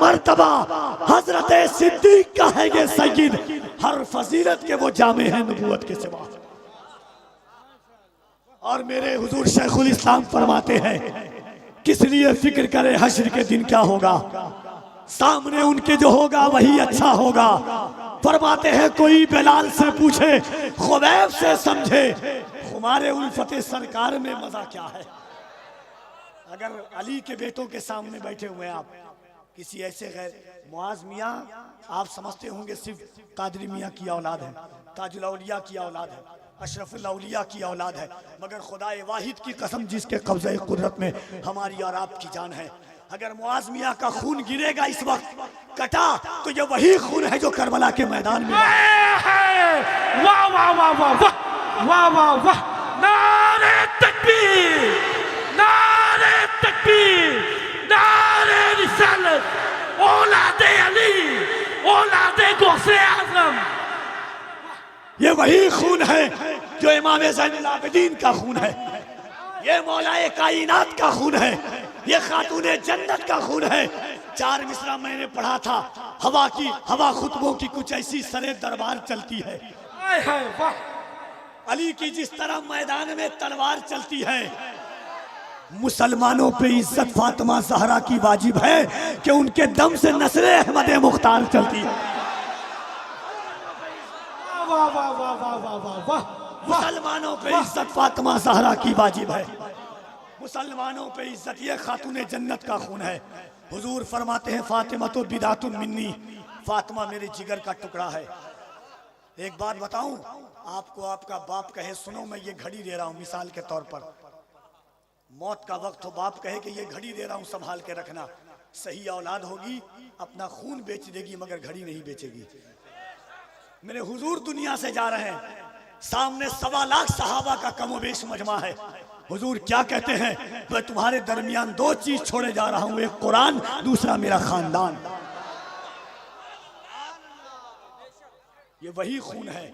मर्तबा हजरत सिद्दीक का है ये सय्यद, हर फजीलत के वो जामे हैं नबूवत के सिवा। और मेरे हुजूर शेखुल इस्लाम फरमाते हैं, किस लिए फिक्र करे हश्र के दिन क्या होगा, सामने उनके जो होगा वही अच्छा होगा। फरमाते हैं कोई बिलाल से पूछे, खुबैब से समझे, हमारे उल्फते सरकार में मजा क्या है। अगर अली के बेटों के सामने बैठे हुए हैं आप, किसी ऐसे गैर मुआज मियाँ, आप समझते होंगे सिर्फ कादरी मियाँ की औलाद है, ताजुल औलिया की औलाद है, अशरफुल औलिया की औलाद है, मगर खुदाए वाहिद की कसम जिसके कब्ज़े कुदरत में हमारी और आपकी जान है, अगर मुआज मियाँ का खून गिरेगा इस वक्त कटा तो ये वही खून है जो करबला के मैदान में। वाह वाह वाह वाह वाह वाह वाह, नारे तकबीर, नारे तकबीर, नारे रिसालत, औलादे अली, औलादे गौसे आज़म। ये वही खून है जो इमाम ज़ैनुल आबिदीन का खून है, ये मौलाए कायनात का खून है, ये खातूने जन्नत का खून है। 4 मिसरा मैंने पढ़ा था, हवा खुतबों की कुछ ऐसी सरे दरबार चलती है। अली की जिस तरह मैदान में तलवार चलती है, मुसलमानों पे इज्जत फातिमा ज़हरा की वाजिब है कि उनके दम से नस्ले अहमद मुख्तार चलती है। मुसलमानों पे इज्जत फातिमा ज़हरा की वाजिब है, मुसलमानों पे इज्जत ये खातूने जन्नत का खून है। हुजूर फरमाते हैं फातिमा तो बिदातुन मिन्नी, फातिमा मेरे जिगर का टुकड़ा है। एक बात बताऊं आपको, आपका बाप कहे सुनो मैं ये घड़ी दे रहा हूं मिसाल के तौर पर, मौत का वक्त हो बाप कहे कि ये घड़ी दे रहा हूं संभाल के रखना, सही औलाद होगी अपना खून बेच देगी मगर घड़ी नहीं बेचेगी। मेरे हुजूर दुनिया से जा रहे हैं, सामने 1.25 लाख सहाबा का कमोबेश मजमा है। हुजूर क्या कहते हैं, मैं तुम्हारे दरमियान 2 चीज छोड़े जा रहा हूं, एक कुरान, दूसरा मेरा खानदान। ये वही खून है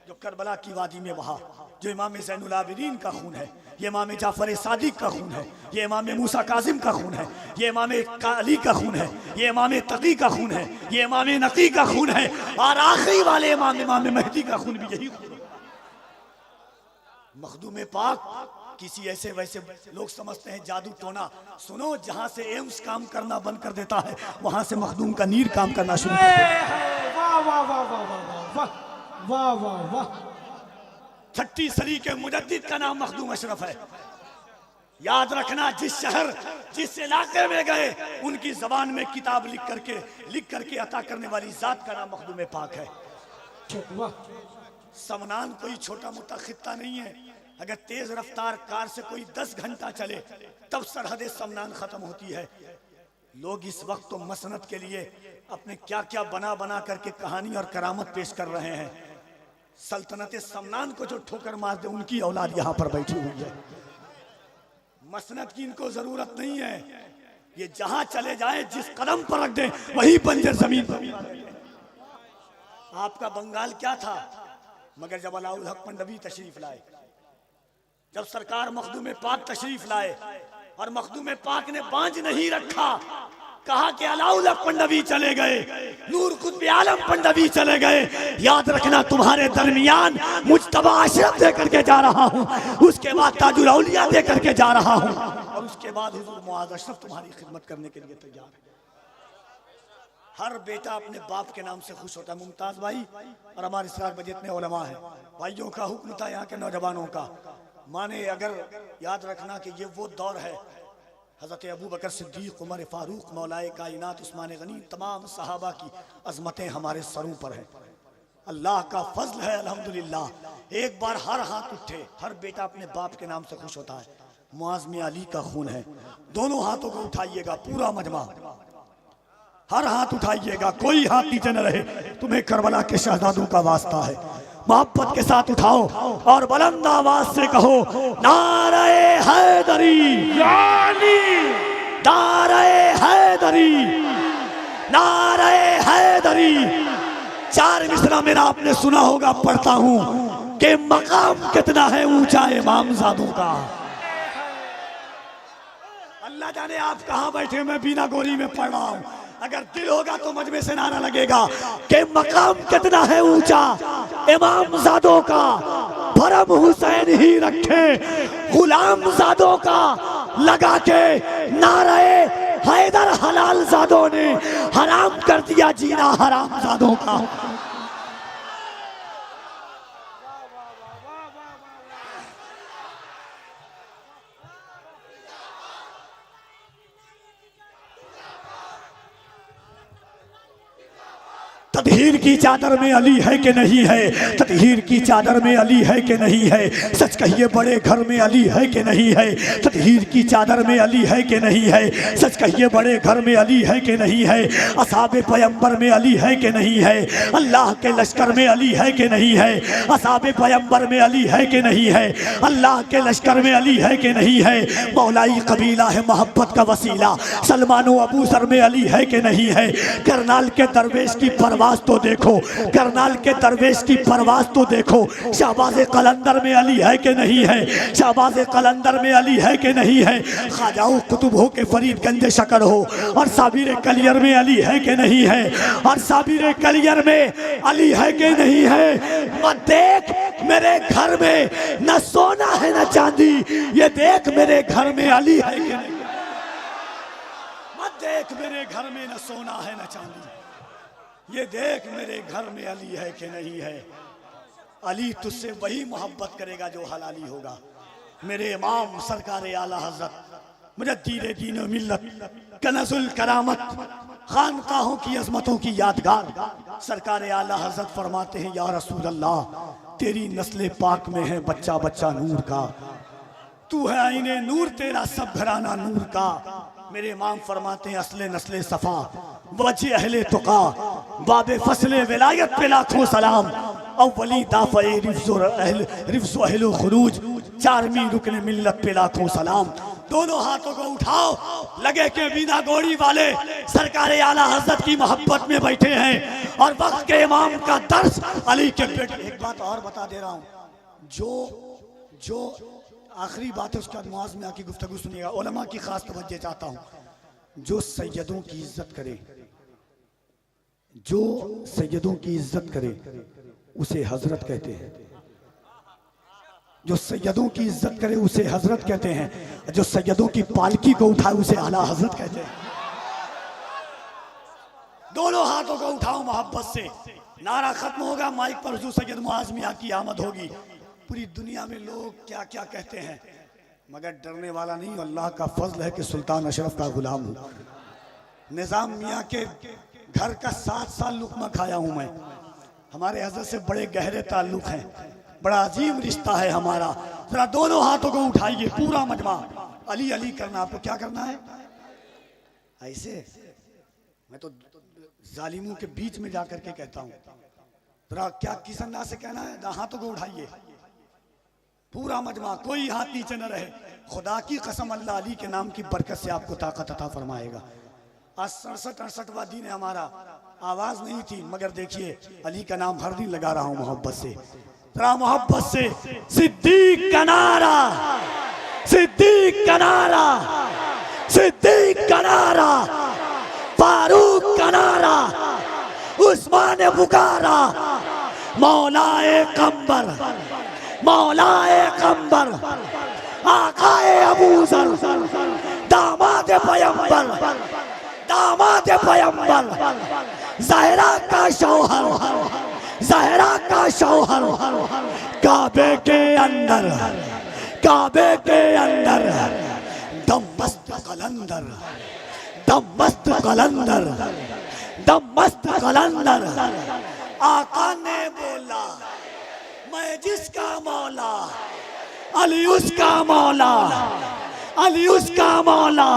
जो करबला की वादी में बहा, जो इमाम ज़ैनुल आबिदीन का खून है, ये इमाम जाफर सादिक का खून है, ये इमाम मूसा काजिम का खून है, ये इमाम अली का खून है, ये इमाम तकी का खून है, ये इमाम नकी का खून है, और आखिरी वाले इमाम मेहदी का खून भी यही खून है। मखदूम पाक किसी ऐसे वैसे लोग समझते हैं जादू टोना, सुनो जहां से एम्स काम करना बंद कर देता है वहां से मखदूम का नीर काम करना शुरू कर देता है। वाह वाह वाह वाह वाह वाह वाह वाह। छठी सदी के मुजद्दिद का नाम मखदूम अशरफ है। याद रखना, जिस शहर जिस इलाके में गए उनकी जबान में किताब लिख करके अता करने वाली जात का नाम मखदूम पाक है। समनान कोई छोटा मोटा खित्ता नहीं है, अगर तेज रफ्तार कार से कोई 10 घंटा चले तब सरहद समनान खत्म होती है। लोग इस वक्त तो मसनद के लिए अपने क्या क्या बना बना करके कहानी और करामत पेश कर रहे हैं। सल्तनत समनान को जो ठोकर मार दे उनकी औलाद यहाँ पर बैठी हुई है। मसनद की इनको जरूरत नहीं है, ये जहां चले जाए जिस कदम पर रख दे वही बंजर जमीन पर। आपका बंगाल क्या था, मगर जब अलाउल हक मंडवी तशरीफ लाए, जब सरकार मखदूम पाक तशरीफ लाए और मखदूम पाक ने बांझ नहीं रखा, कहा कि अलाउल हक मंडवी चले गए, नूर कुतुब आलम मंडवी चले गए, याद रखना तुम्हारे दरमियान मुज्तबा अशरफ दे करके जा रहा हूँ, उसके बाद ताजुल औलिया दे करके जा रहा हूँ, और उसके बाद हुजूर मुआज़ अशरफ तुम्हारी खिदमत करने के लिए तैयार है। हर बेटा अपने बाप के नाम से खुश होता है। मुमताज भाई और हमारे साथ जितने उलमा हैं, भाइयों का हुक्म था यहाँ के नौजवानों का, माने अगर याद रखना कि ये वो दौर है, हज़रत अबू बकर सिद्दीक़, उमर फारूक, मौलाए कायनात उस्मान गनी, तमाम सहाबा की अजमतें हमारे सरों पर हैं। अल्लाह का फजल है अल्हम्दुलिल्लाह। एक बार हर हाथ उठे, हर बेटा अपने बाप के नाम से खुश होता है। मुआज़ में अली का खून है, दोनों हाथों को उठाइएगा, पूरा मजमा हर हाथ उठाइएगा, कोई हाथ नीचे न रहे। तुम्हें करबला के शहदादों का वास्ता है, मोहब्बत के साथ उठाओ और बुलंद आवाज से कहो नारे हैदरी, नारे हैदरी, नारे हैदरी। 4 मिसरा मेरा आपने सुना होगा, पढ़ता हूँ कि मकाम कितना है ऊंचा इमामजादों का। अल्लाह जाने आप कहाँ बैठे, मैं बिना गोरी में पढ़ रहा हूँ। अगर दिल होगा तो मजमे से नारा लगेगा कि मकाम कितना है ऊंचा इमाम ज़ादों का, भरम हुसैन ही रखे गुलाम ज़ादों का, लगा के नारे हैदर हलाल ज़ादों ने हराम कर दिया जीना हराम ज़ादों का। तदहीर की चादर में अली है कि नहीं है, तदहीर की चादर में अली है कि नहीं है, सच कहिए बड़े घर में अली है कि नहीं है, तदहीर की चादर में अली है कि नहीं है, सच कहिए बड़े घर में अली है कि नहीं है, असहाबे पैगंबर में अली है कि नहीं है, अल्लाह के लश्कर में अली है कि नहीं है, असहाबे पैगंबर में अली है कि नहीं है, अल्लाह के लश्कर में अली है कि नहीं है, मौलाई कबीला है मोहब्बत का वसीला, सलमान अबू सर में अली है कि नहीं है, करनाल के दरवेश की परवाज़ तो देखो, करनाल के दरवेश की परवाज़ तो देखो, शहबाज कलंदर में अली है कि नहीं है, शहबाज कलंदर में अली है कि नहीं है, ख्वाजाओ कुतुब हो के फरीदगंज शकर हो और साबिर कलियर में अली है कि नहीं है, और साबिर कलियर में अली है कि नहीं है। मत देख मेरे घर में न सोना है न चांदी, ये देख मेरे घर में अली है कि नहीं, मत देख मेरे घर में न सोना है न चांदी, ये देख मेरे घर में अली है कि नहीं है। अली तुझसे वही मोहब्बत करेगा जो हलाली होगा। मेरे इमाम सरकार आला हजरत मुजद्दिद दीन व मिल्लत कनज़ुल करामत खानकाहों की अजमतों की यादगार सरकार आला हजरत फरमाते हैं, या रसूल अल्लाह तेरी नस्ल पाक में है बच्चा बच्चा नूर का, तू है आईने नूर तेरा सब घराना नूर का। मेरे इमाम फरमाते हैं, असले नस्ले सफ़ा वजह अहले तुका बाबे फसले विलायत पे लाखों सलाम, अव्वली दाफ़े रिफ्ज़ अहल खुरूज चारमी रुकने मिल्लत पे लाखों सलाम। दोनों हाथों को उठाओ, लगे के बिना गोड़ी वाले सरकार आला हजरत की मोहब्बत में बैठे हैं और वक्त के इमाम का दर्स अली के बेटे। एक बात और बता दे रहा हूँ, जो आखिरी बात है उसके बाद मुआज़ में आकी गुफ्तगू सुनिएगा। उलमा की खास तवज्जो चाहता हूँ, जो सैयदों की इज्जत करे, जो सैयदों की इज्जत करे उसे हजरत कहते हैं, जो सैयदों की इज्जत करे उसे हजरत कहते हैं, जो सैयदों की पालकी को उठाए उसे आला हजरत कहते हैं। दोनों हाथों को उठाओ मोहब्बत से, नारा खत्म होगा, माइक पर हुजूर सैयद मुआज़ मियां की आमद होगी। पूरी दुनिया में लोग क्या क्या कहते हैं, मगर डरने वाला नहीं। अल्लाह का फजल है कि सुल्तान अशरफ का गुलाम हूँ। निज़ाम मियाँ के घर का 7 साल लुक़मा खाया हूँ मैं। हमारे हज़रत से बड़े गहरे ताल्लुक़ हैं, बड़ा अजीम रिश्ता है हमारा। जरा दोनों हाथों को उठाइए, पूरा मजमा अली अली करना। आपको क्या करना है? ऐसे मैं तो जालिमों के बीच में जाकर के कहता हूँ, जरा क्या किस अंदाज से कहना है? हाथों को उठाइए, पूरा मजमा, कोई हाथ नीचे न रहे। खुदा की कसम, अल्लाह अली के नाम की बरकत से आपको ताकत अता फरमाएगा। आज 67-68वां दिन है हमारा। आवाज नहीं थी, मगर देखिए अली का नाम हर दिन लगा रहा हूं मोहब्बत से, जरा मोहब्बत से। सिद्दीक का नारा, सिद्दीक का नारा, सिद्दीक का नारा, फारूक का नारा, उस्मान पुकारा, मौलाए कंबर, मौलाए कंबर, आकाए अबूजर, दामाद पैगंबर, दामाद पैगंबर, ज़हरा का शौहर, ज़हरा का शौहर, काबे के अंदर, काबे के अंदर, दम मस्त कलंदर, दम मस्त कलंदर, दम मस्त कलंदर। आका ने बोला, मैं जिसका मौला, अली उसका मौला, अली उसका मौला,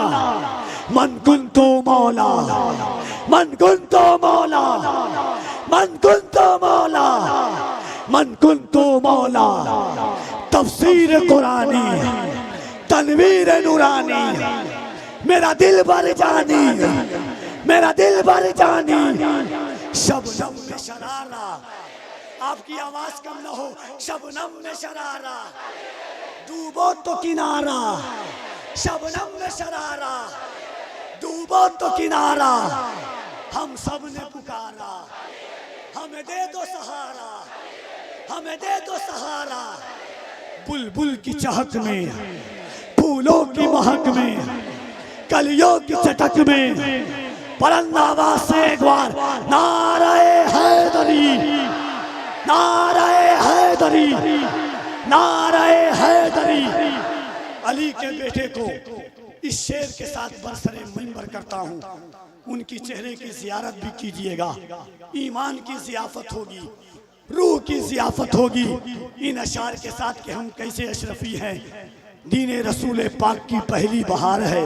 मन कुंतो मौला, मन कुंतो मौला, मन कुंतो मौला, मन कुंतो मौला। तफसीर कुरानी, तनवीर नूरानी, मेरा दिल भर जानी, मेरा दिल भर जानी। शबनम में शरारा, आपकी आवाज कम न हो, शबनम में शरारा, डूबो तो किनारा, शबनम में शरारा, डूबो तो किनारा। हम सब ने पुकारा, हमें दे दो सहारा, हमें दे दो सहारा। बुलबुल की चहक में, फूलों की महक में, कलियों की चटक में, बुलंद आवाज से एक बार नारे हैदरी, नारे हैदरी, नारे हैदरी। अली के बेटे को इस शेर के साथ बरसरे मिंबर करता हूँ। उनकी चेहरे की जियारत भी कीजिएगा। ईमान की जियाफत होगी, रूह की जियाफत होगी इन अशार के साथ कि हम कैसे अशरफी हैं। दीन रसूल पाक की पहली बहार है,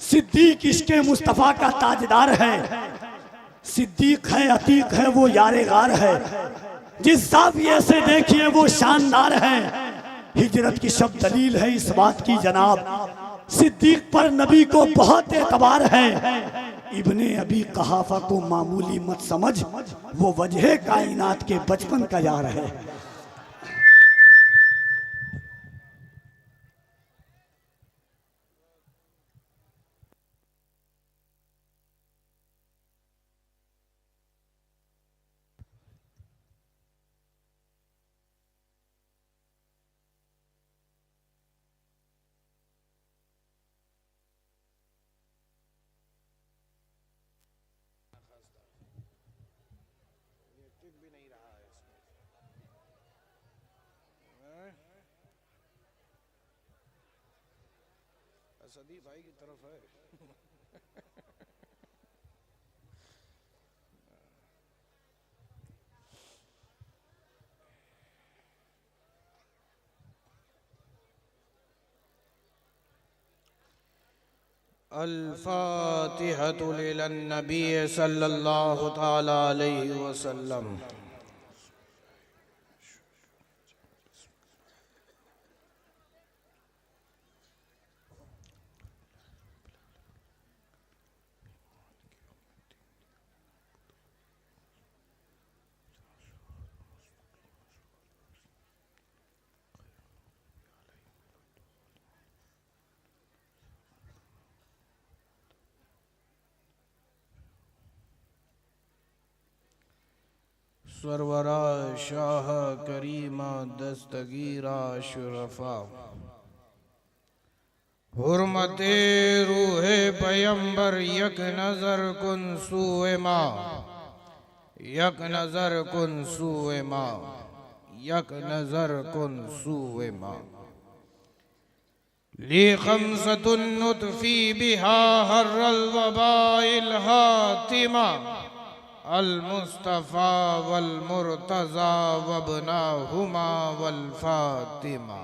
सिद्दीक इश्क़े मुस्तफ़ा का ताजदार है। सिद्दीक है, अतीक है, वो यारे गार है। जिस ज़ाविये से देखिए वो शानदार है। हिजरत की शब दलील है इस बात की जनाब, सिद्दीक पर नबी को बहुत एतबार है। इब्ने अबी कहाफा को मामूली मत समझ, वो वजह कायनात के बचपन का यार है। सदी भाई की तरफ है। अल-फातिहतु लिन-नबी सल्लल्लाहु तआला अलैहि वसल्लम। सरवरा शाह करीमा दस्तगीरा शुरफा, हुर्मते रूहे पैगंबर यक नजर कुन सूए मा, यक नजर कुन सूए मा, यक नजर कुन सूए मा। ली खमसतुन नुतफी बिहा हर्रल वबाइल हातिमा, अल मुस्तफ़ा वल मुर्तज़ा वबनाहुमा वल फातिमा।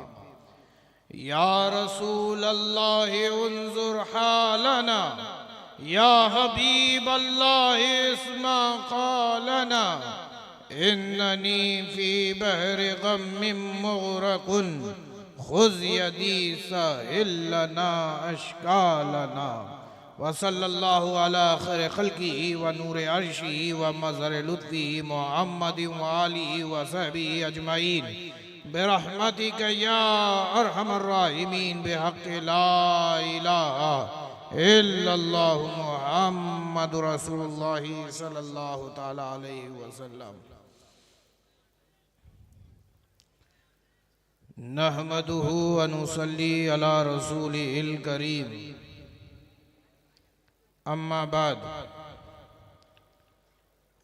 या रसूल अल्लाह उन्जुर हालना, या हबीब अल्लाह इस्मा क़ालना। इन्ननी फ़ी बहरि ग़म्मिन मुग़रक़ुन, ख़ुज़ यदी साहिल लना अश्कालना। वसल्लल्लाहु अला खैर खल्क़िही व नूर अर्शिही व मज़हर लुत्फ़िही मुहम्मदिन व आलिही व सहबिही अजमईन बिरहमतिक या अरहमर राहिमीन बिहक़्क़ि ला इलाहा इल्लल्लाहु मुहम्मदुर रसूलुल्लाह सल्लल्लाहु तआला अलैहि वसल्लम। नहमदुहु व नुसल्ली अला रसूलिहिल करीम। अम्मा बाद,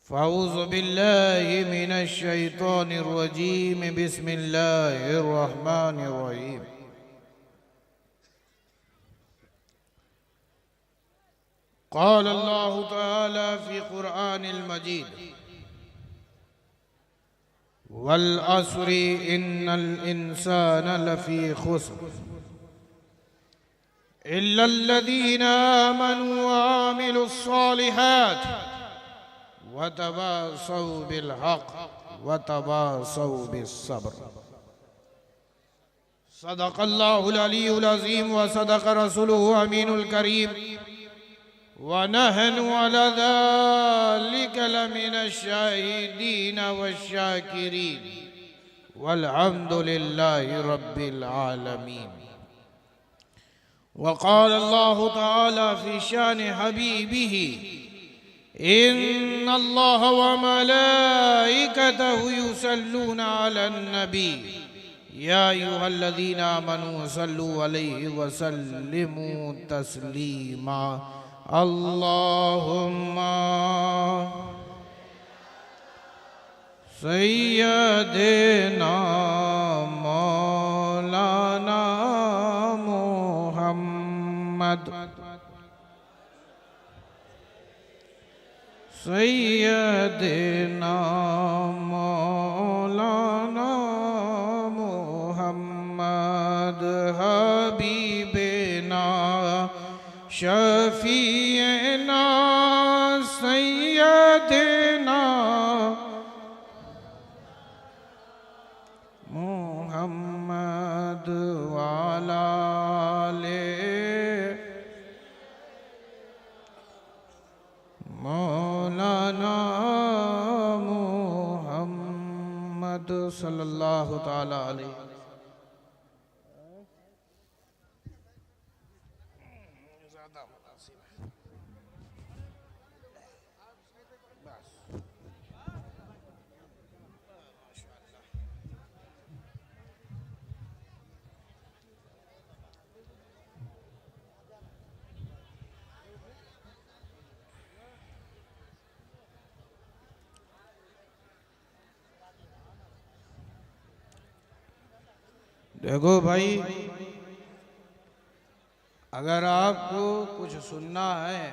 फ़अऊज़ु बिल्लाहि मिनश शैतानिर रजीम, बिस्मिल्लाहिर रहमानिर रहीम। क़ाल अल्लाहु तआला फ़ी क़ुरआनिल मजीद, वल अस्रि इन्नल इंसाना लफ़ी ख़ुस्र इल्लल्लज़ीना आमनू व आमिलुस्सालिहात वतवासौ बिलहक़ वतवासौ बिस्सब्र। सदक़ल्लाहुल अलीयुल अज़ीम व सदक़ रसूलुहु अमीनुल करीम व नहनु अला ज़ालिका लमिनश शाहिदीन वश्शाकिरीन वल्हम्दुलिल्लाहि रब्बिल आलमीन। वक़ाल अल्लाहु तआला फ़ी शान हबीबिही, इन्नल्लाह व मलाइकतहु युसल्लूना अलन नबी या अय्युहल्लज़ीना आमनू सल्लु अलैहि व सल्लिमू तस्लीमा। अल्लाहुम्मा सय्यदना मौलाना मुहम्मद सय्यदना मौलाना मुहम्मद हबीबना शफीना सय्यदना मुहम्मद वाला ले मौलाना मुहम्मद सल्लल्लाहु ताला अलैहि। देखो भाई, अगर आपको कुछ सुनना है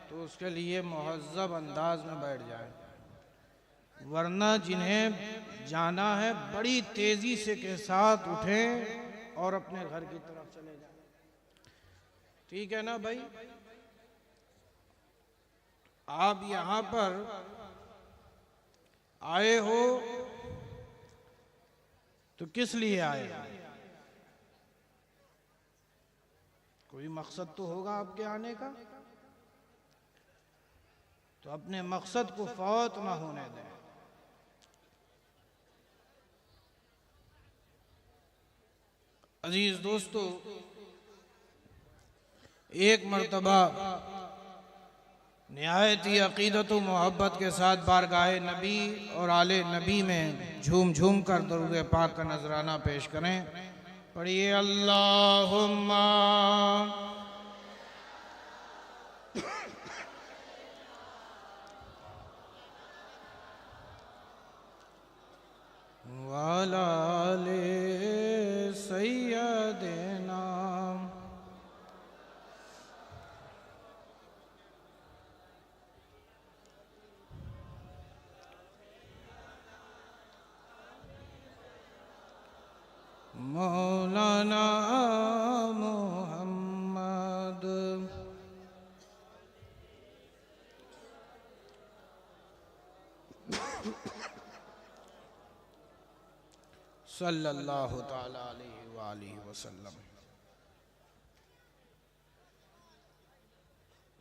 तो उसके लिए मुहज़्ज़ब अंदाज में बैठ जाए, वरना जिन्हें जाना है बड़ी तेजी से के साथ उठें और अपने घर की तरफ चले जाएं। ठीक है ना भाई? आप यहाँ पर आए हो तो किस लिए आए? कोई मकसद तो होगा आपके आने का, तो अपने मकसद को फौत ना होने दें। अजीज दोस्तों, एक मर्तबा निहायत ही अकीदत व मोहब्बत के साथ बारगाहे नबी और आले नबी में झूम झूम कर दरूद पाक का नजराना पेश करें। पढ़िए अल्लाहुम्मा वाला ले सय्यदना मौलाना मुहम्मद सल्लल्लाहु ताला अलैहि व आलिहि वसल्लम।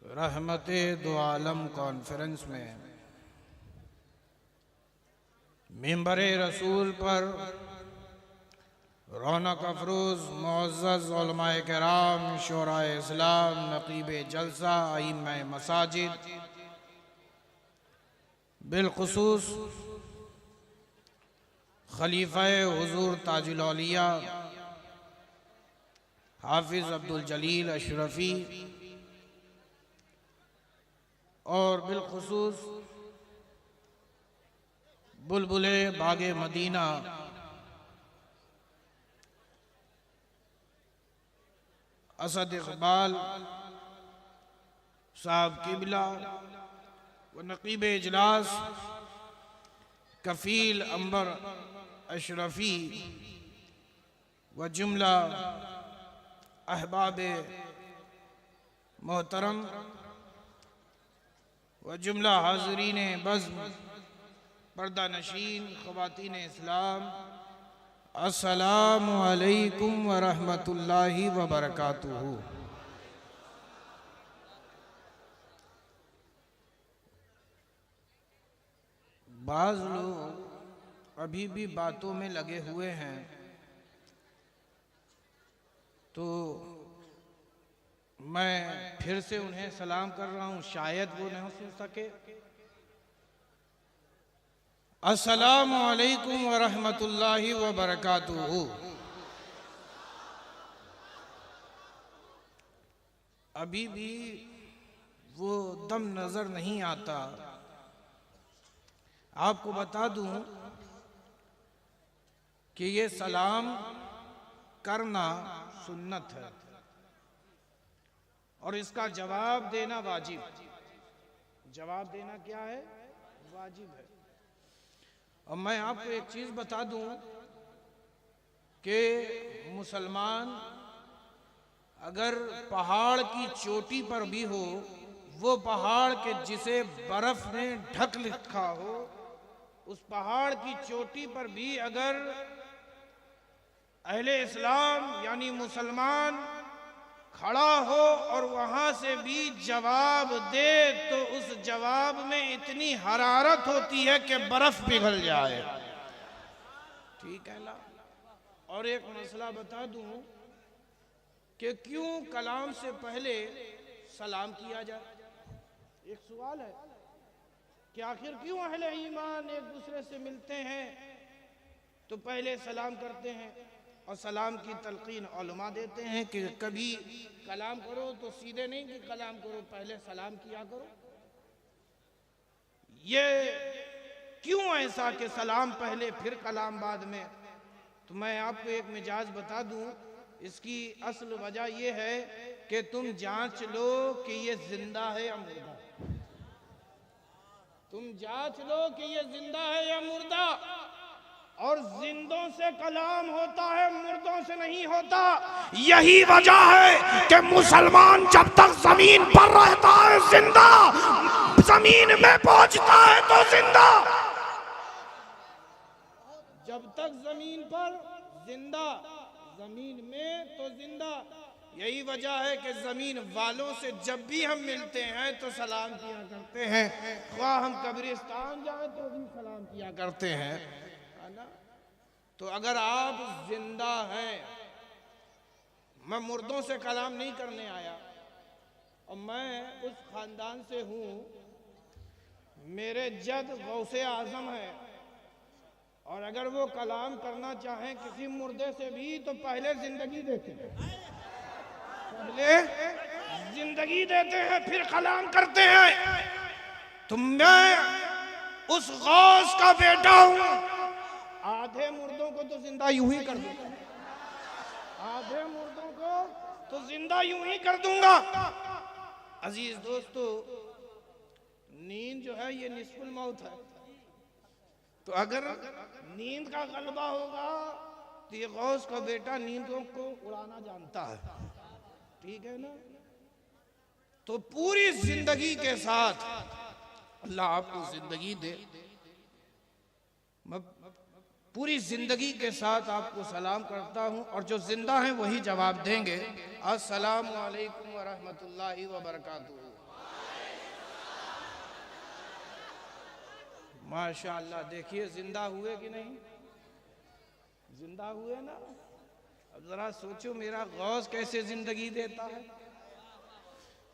रहमते दो आलम कॉन्फ्रेंस में मिंबरे रसूल पर रौनक अफरोज मुअज़्ज़ज़ उलमाए किराम, शोराए इस्लाम, नक़ीब जलसा, आइम्मा मसाजिद, बिलखुसूस खलीफ़ाए हुज़ूर ताजुल औलिया हाफिज़ अब्दुल जलील अशरफ़ी और बिलखुसूस बुलबुले बागे मदीना असद इक़बाल साहब किबला व नक़ीब इजलास कफ़ील अंबर अशरफ़ी व जुमला अहबाब मोहतरम व जुमला हाज़रीन बज़्म, पर्दा नशीन, ख़वातीन इस्लाम, अस्सलामु अलैकुम व रहमतुल्लाहि व बरकातुहू। बाज़ लोग अभी भी बातों में लगे हुए हैं, तो मैं फिर से उन्हें सलाम कर रहा हूं, शायद वो नहीं सुन सके। अस्सलामु अलैकुम व रहमतुल्लाहि व बरकातुहू। अभी भी वो दम नजर नहीं आता। आपको बता दूं कि ये सलाम करना सुन्नत है और इसका जवाब देना वाजिब। जवाब देना क्या है? वाजिब है। और मैं आपको एक चीज बता दूं कि मुसलमान अगर पहाड़ की चोटी पर भी हो, वो पहाड़ के जिसे बर्फ ने ढक रखा हो, उस पहाड़ की चोटी पर भी अगर अहले इस्लाम यानी मुसलमान खड़ा हो और वहां से भी जवाब दे, तो उस जवाब में इतनी हरारत होती है कि बर्फ पिघल जाए। ठीक है ना? और एक मसला बता दूं कि क्यों कलाम से पहले सलाम किया जाए। एक सवाल है कि आखिर क्यों अहले ईमान एक दूसरे से मिलते हैं तो पहले सलाम करते हैं और सलाम की तलकीन उलमा देते हैं कि कभी कलाम करो तो सीधे नहीं कि कलाम करो, पहले सलाम किया करो। ये क्यों ऐसा कि सलाम पहले फिर कलाम बाद में? तो मैं आपको एक मिजाज बता दूं, इसकी असल वजह यह है कि तुम जांच लो कि ये जिंदा है या मुर्दा। तुम जांच लो कि ये जिंदा है या मुर्दा। और जिंदों से कलाम होता है, मुर्दों से नहीं होता। यही वजह है कि मुसलमान जब तक जमीन पर रहता है जिंदा, जमीन में पहुंचता है तो जिंदा। जब तक जमीन पर जिंदा, जमीन में तो जिंदा। यही वजह है कि जमीन वालों से जब भी हम मिलते हैं तो सलाम किया करते हैं, ख्वाह हम कब्रिस्तान जाए तो भी सलाम किया करते हैं, है ना? तो अगर आप जिंदा हैं, मैं मुर्दों से कलाम नहीं करने आया और मैं उस खानदान से हूं, मेरे जद गौसे आजम है, और अगर वो कलाम करना चाहें किसी मुर्दे से भी तो पहले जिंदगी देते हैं, पहले जिंदगी देते हैं फिर कलाम करते हैं। तो मैं उस गौस का बेटा हूं। आधे मुर्दों को तो जिंदा यूं ही कर दूंगा, आधे मुर्दों को तो जिंदा यूं ही कर दूंगा। अजीज दोस्तों, नींद जो है ये निस्फुल मौत है। तो अगर नींद का गलबा होगा तो ये गौस का बेटा नींदों को उड़ाना जानता है। ठीक है ना? तो पूरी जिंदगी के साथ अल्लाह आपको जिंदगी दे, मैं पूरी जिंदगी के साथ आपको सलाम करता हूं और जो जिंदा हैं वही जवाब देंगे। अस्सलामु अलैकुम व रहमतुल्लाहि व बरकातुहू। माशाअल्लाह, देखिए जिंदा हुए कि नहीं? जिंदा हुए ना? अब जरा सोचो मेरा गौस कैसे जिंदगी देता है।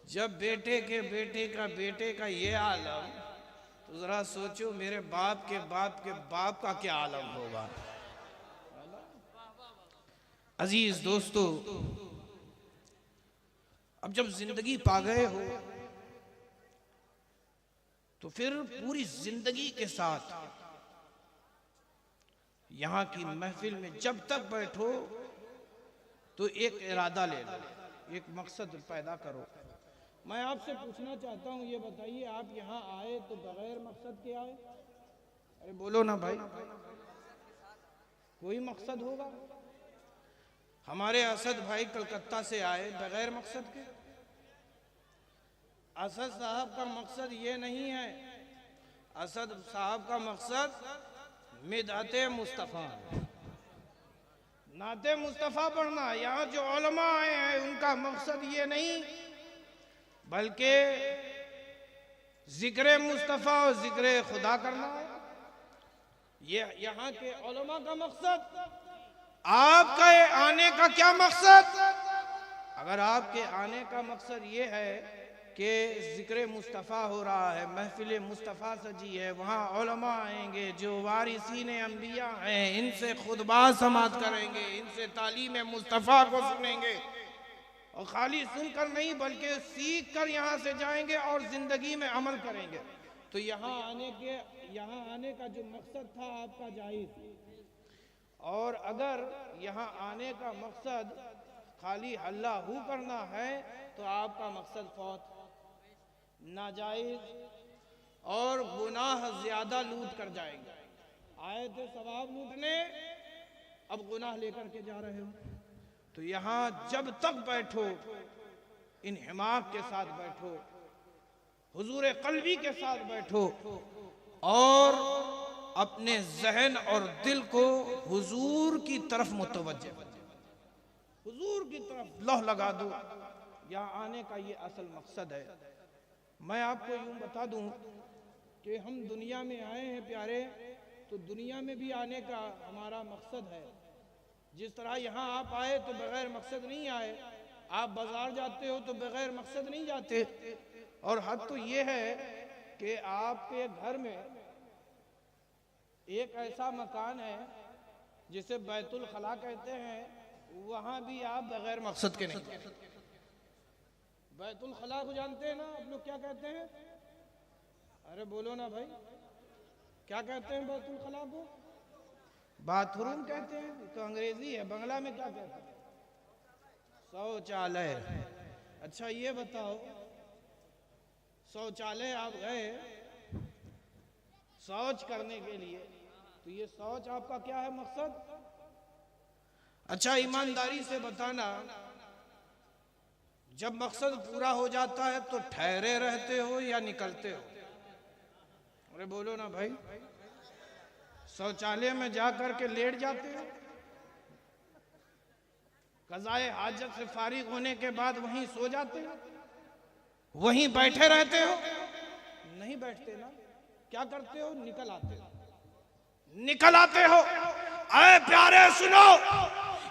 जब बेटे के बेटे का बेटे का ये आलम, तो जरा सोचो मेरे बाप के बाप के बाप का क्या आलम होगा। अजीज दोस्तों, अब जब जिंदगी पा गए हो तो फिर पूरी जिंदगी के साथ यहां की महफिल में जब तक बैठो तो एक इरादा ले लो, एक मकसद पैदा करो। मैं आपसे पूछना चाहता हूं, ये बताइए आप यहां आए तो बगैर मकसद के आए? अरे बोलो ना भाई, कोई मकसद होगा? हमारे असद भाई कलकत्ता से आए बगैर मकसद के। असद साहब का मकसद ये नहीं है, असद साहब का मकसद मिदअते मुस्तफ़ा, नाते मुस्तफ़ा पढ़ना। यहाँ जो उलमा आए हैं उनका मकसद ये नहीं, बल्कि जिक्र मुस्तफ़ा और जिक्र खुदा करना है। ये यहाँ के उलमा का मकसद। आपका आने का क्या मकसद? अगर आपके आने का मकसद ये है कि ज़िक्र मुस्तफ़ा हो रहा है, महफिल मुस्तफ़ा सजी है, वहाँ उलमा आएंगे जो वारिसीन अंबिया हैं, इनसे खुतबा समात करेंगे, इनसे तालीम मुस्तफ़ा को सुनेंगे, और खाली सुनकर नहीं बल्कि सीख कर यहाँ से जाएंगे और ज़िंदगी में अमल करेंगे, तो यहाँ आने का जो मकसद था आपका जायज़। और अगर यहाँ आने का मकसद खाली हल्ला हू करना है तो आपका मकसद फौत, नाजायज और गुनाह ज्यादा लूट कर जाएंगे। आए थे सवाब लूटने, अब गुनाह लेकर के जा रहे हो। तो यहाँ जब तक बैठो इन हिमाक के साथ बैठो, हुजूर कल्बी के साथ बैठो और अपने जहन और दिल को हुजूर की तरफ मुतवज्जे, हुजूर की तरफ लौह लगा दो। यहाँ आने का ये असल मकसद है। मैं आपको यूं बता दूं कि हम दुनिया में आए हैं प्यारे, तो दुनिया में भी आने का हमारा मकसद है। जिस तरह यहाँ आप आए तो बगैर मकसद नहीं आए, आप बाजार जाते हो तो बगैर मकसद नहीं जाते। और हद तो ये है कि आपके घर में एक ऐसा मकान है जिसे बैतुल खला कहते हैं, वहां भी आप बगैर मकसद के नहीं जाते। बैतुल खला को जानते हैं ना आप लोग, क्या कहते हैं? अरे बोलो ना भाई, क्या कहते हैं बैतुल खला को? बाथरूम कहते हैं, तो अंग्रेजी है। बंगला में क्या कहते हैं? शौचालय। अच्छा ये बताओ, शौचालय आप गए शौच करने के लिए, तो ये शौच आपका क्या है मकसद? अच्छा ईमानदारी से बताना, जब मकसद पूरा हो जाता है तो ठहरे रहते हो या निकलते हो? अरे बोलो ना भाई। शौचालय में जाकर के लेट जाते हो, कज़ाए हाजत से फारिग होने के बाद वहीं सो जाते हो, वहीं बैठे रहते हो? नहीं बैठते ना, क्या करते हो? निकल आते हो। अरे प्यारे सुनो,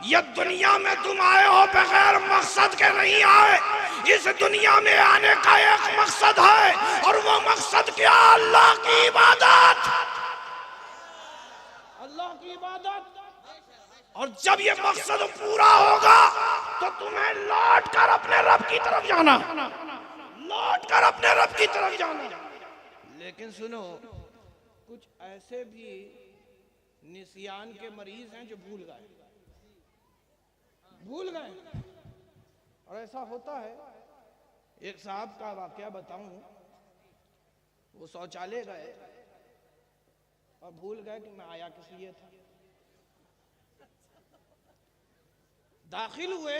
ये दुनिया में तुम आए हो बगैर मकसद के नहीं आए। इस दुनिया में आने का एक मकसद है, और वो मकसद क्या? अल्लाह की इबादत, अल्लाह की इबादत। और जब ये मकसद पूरा होगा तो तुम्हें लौट कर अपने रब की तरफ जाना, लौट कर अपने रब की तरफ जाना। लेकिन सुनो, कुछ ऐसे भी निसियान के मरीज हैं जो भूल गए। और ऐसा होता है। एक साहब का वाकया बताऊं, वो शौचालय गए और भूल गए कि मैं आया किस लिए था। दाखिल हुए,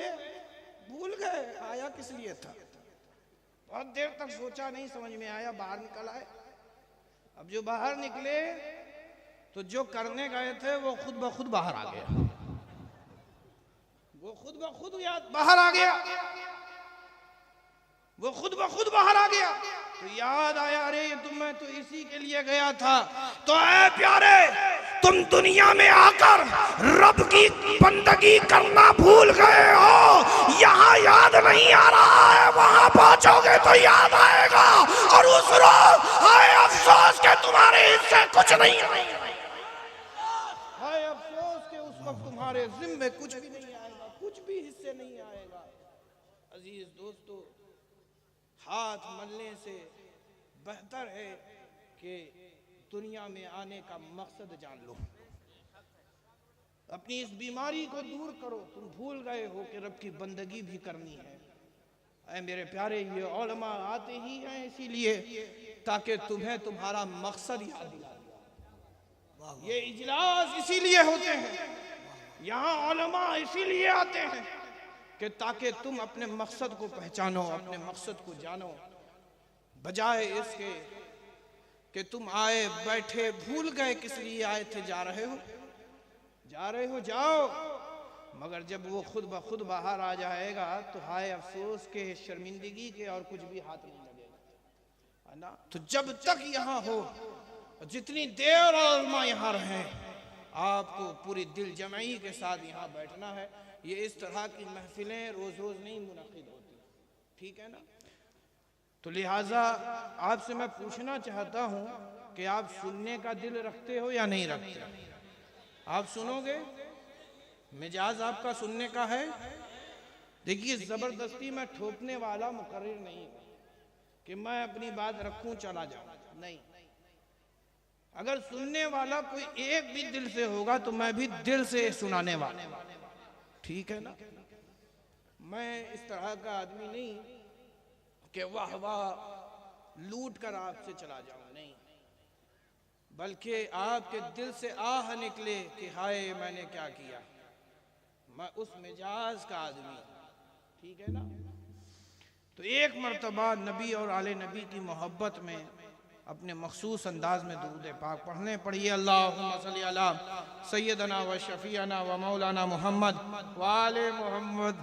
भूल गए आया किस लिए था। बहुत देर तक सोचा, नहीं समझ में आया, बाहर निकल आए। अब जो बाहर निकले तो जो करने गए थे वो खुद ब खुद बाहर आ गया, वो खुद ब खुद बाहर आ गया, वो खुद ब खुद बाहर आ गया। तो याद आया, अरे मैं तो इसी के लिए गया था। तो ऐ प्यारे, तुम दुनिया में आकर रब की बंदगी करना भूल गए हो। यहाँ याद नहीं आ रहा है, वहां पहुंचोगे तो याद आएगा। और उस रोज हाय अफसोस के तुम्हारे हिस्से कुछ नहीं आएगा, हाय अफसोस के उस वक्त तुम्हारे जिम्मे कुछ भी नहीं आएगा, कुछ भी हिस्से नहीं आएगा। अजीज दोस्तों, हाथ मलने से बेहतर है कि दुनिया में आने का मकसद जान लो, अपनी इस बीमारी को दूर करो। तुम भूल गए हो कि रब की बंदगी भी करनी है। ऐ मेरे प्यारे, ये उलमा आते ही हैं इसीलिए ताकि तुम्हें तुम्हारा मकसद याद दिला। ये इजलास इसीलिए होते हैं, यहाँ उलमा इसीलिए आते हैं कि ताकि तुम अपने मकसद को पहचानो, अपने मकसद को जानो, बजाय इसके कि तुम आए बैठे भूल गए किस लिए आए थे। जा रहे हो जाओ, मगर जब वो खुद ब खुद बाहर आ जाएगा तो हाय अफसोस के, शर्मिंदगी के, और कुछ भी हाथ नहीं लगेगा, है ना। तो जब तक यहाँ हो, जितनी देर उलमा यहाँ रहे, आपको पूरी दिल जमाई के साथ यहाँ बैठना है। ये इस तरह की महफिलें रोज़ रोज़ नहीं मुनक़िद होती, ठीक है ना। तो लिहाजा आपसे मैं पूछना चाहता हूँ कि आप सुनने का दिल रखते हो या नहीं रखते? आप सुनोगे? मिजाज आपका सुनने का है? देखिए, ज़बरदस्ती में ठोकने वाला मुकर्रिर नहीं कि मैं अपनी बात रखूं चला जाऊं, नहीं। अगर सुनने वाला कोई एक भी दिल से होगा तो मैं भी दिल से सुनाने वाला, ठीक है ना। मैं इस तरह का आदमी नहीं कि वाह वाह लूट कर आपसे चला जाऊं, नहीं, बल्कि आपके दिल से आह निकले कि हाय मैंने क्या किया। मैं उस मिजाज का आदमी, ठीक है ना। तो एक मर्तबा नबी और आले नबी की मोहब्बत में अपने मखसूस अंदाज में दुरूद पाक पढ़ने। पढ़िए अल्लाहुम्मा सल्ली अला सय्यदना व शफीअना व मौलाना मुहम्मद व आले मुहम्मद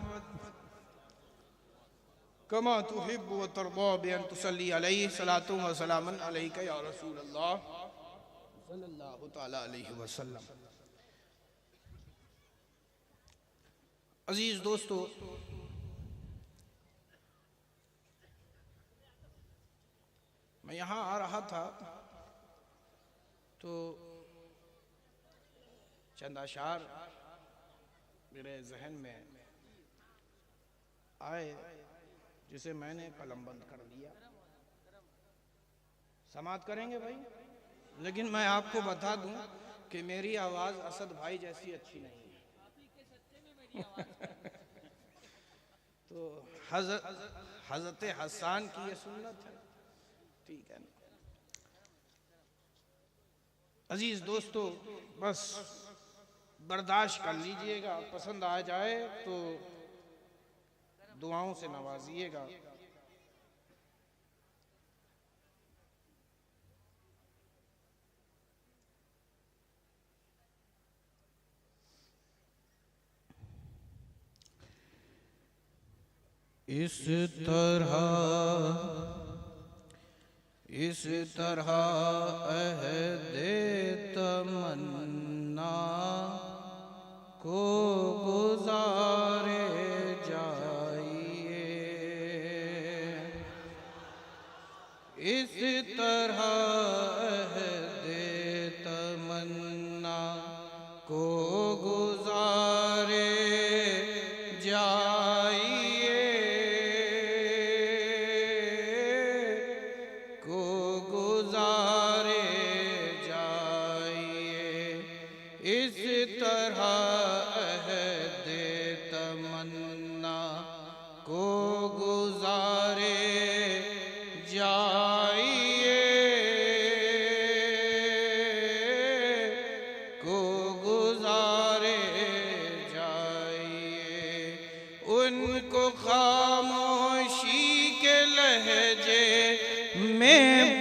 कमा तुहिब्बु व तर्दा बि अन तुसल्ली अलैहि सलातु व सलामन अलैका या रसूल अल्लाह सल्लल्लाहु तआला अलैहि वसल्लम। अजीज दोस्तों, मैं यहाँ आ रहा था तो चंद अशार मेरे जहन में आए जिसे मैंने कलमबंद कर लिया। समात करेंगे भाई, लेकिन मैं आपको बता दूं कि मेरी आवाज़ असद भाई जैसी अच्छी नहीं है। तो हज़रत हसन की ये सुन्नत है, ठीक है ना। अजीज दोस्तों, बस बर्दाश्त कर लीजिएगा, पसंद आ जाए तो दुआओं से नवाजिएगा। इस तरह अहदे तमन्ना को गुजारे जाइए, इस तरह अहदे तमन्ना को गुजारे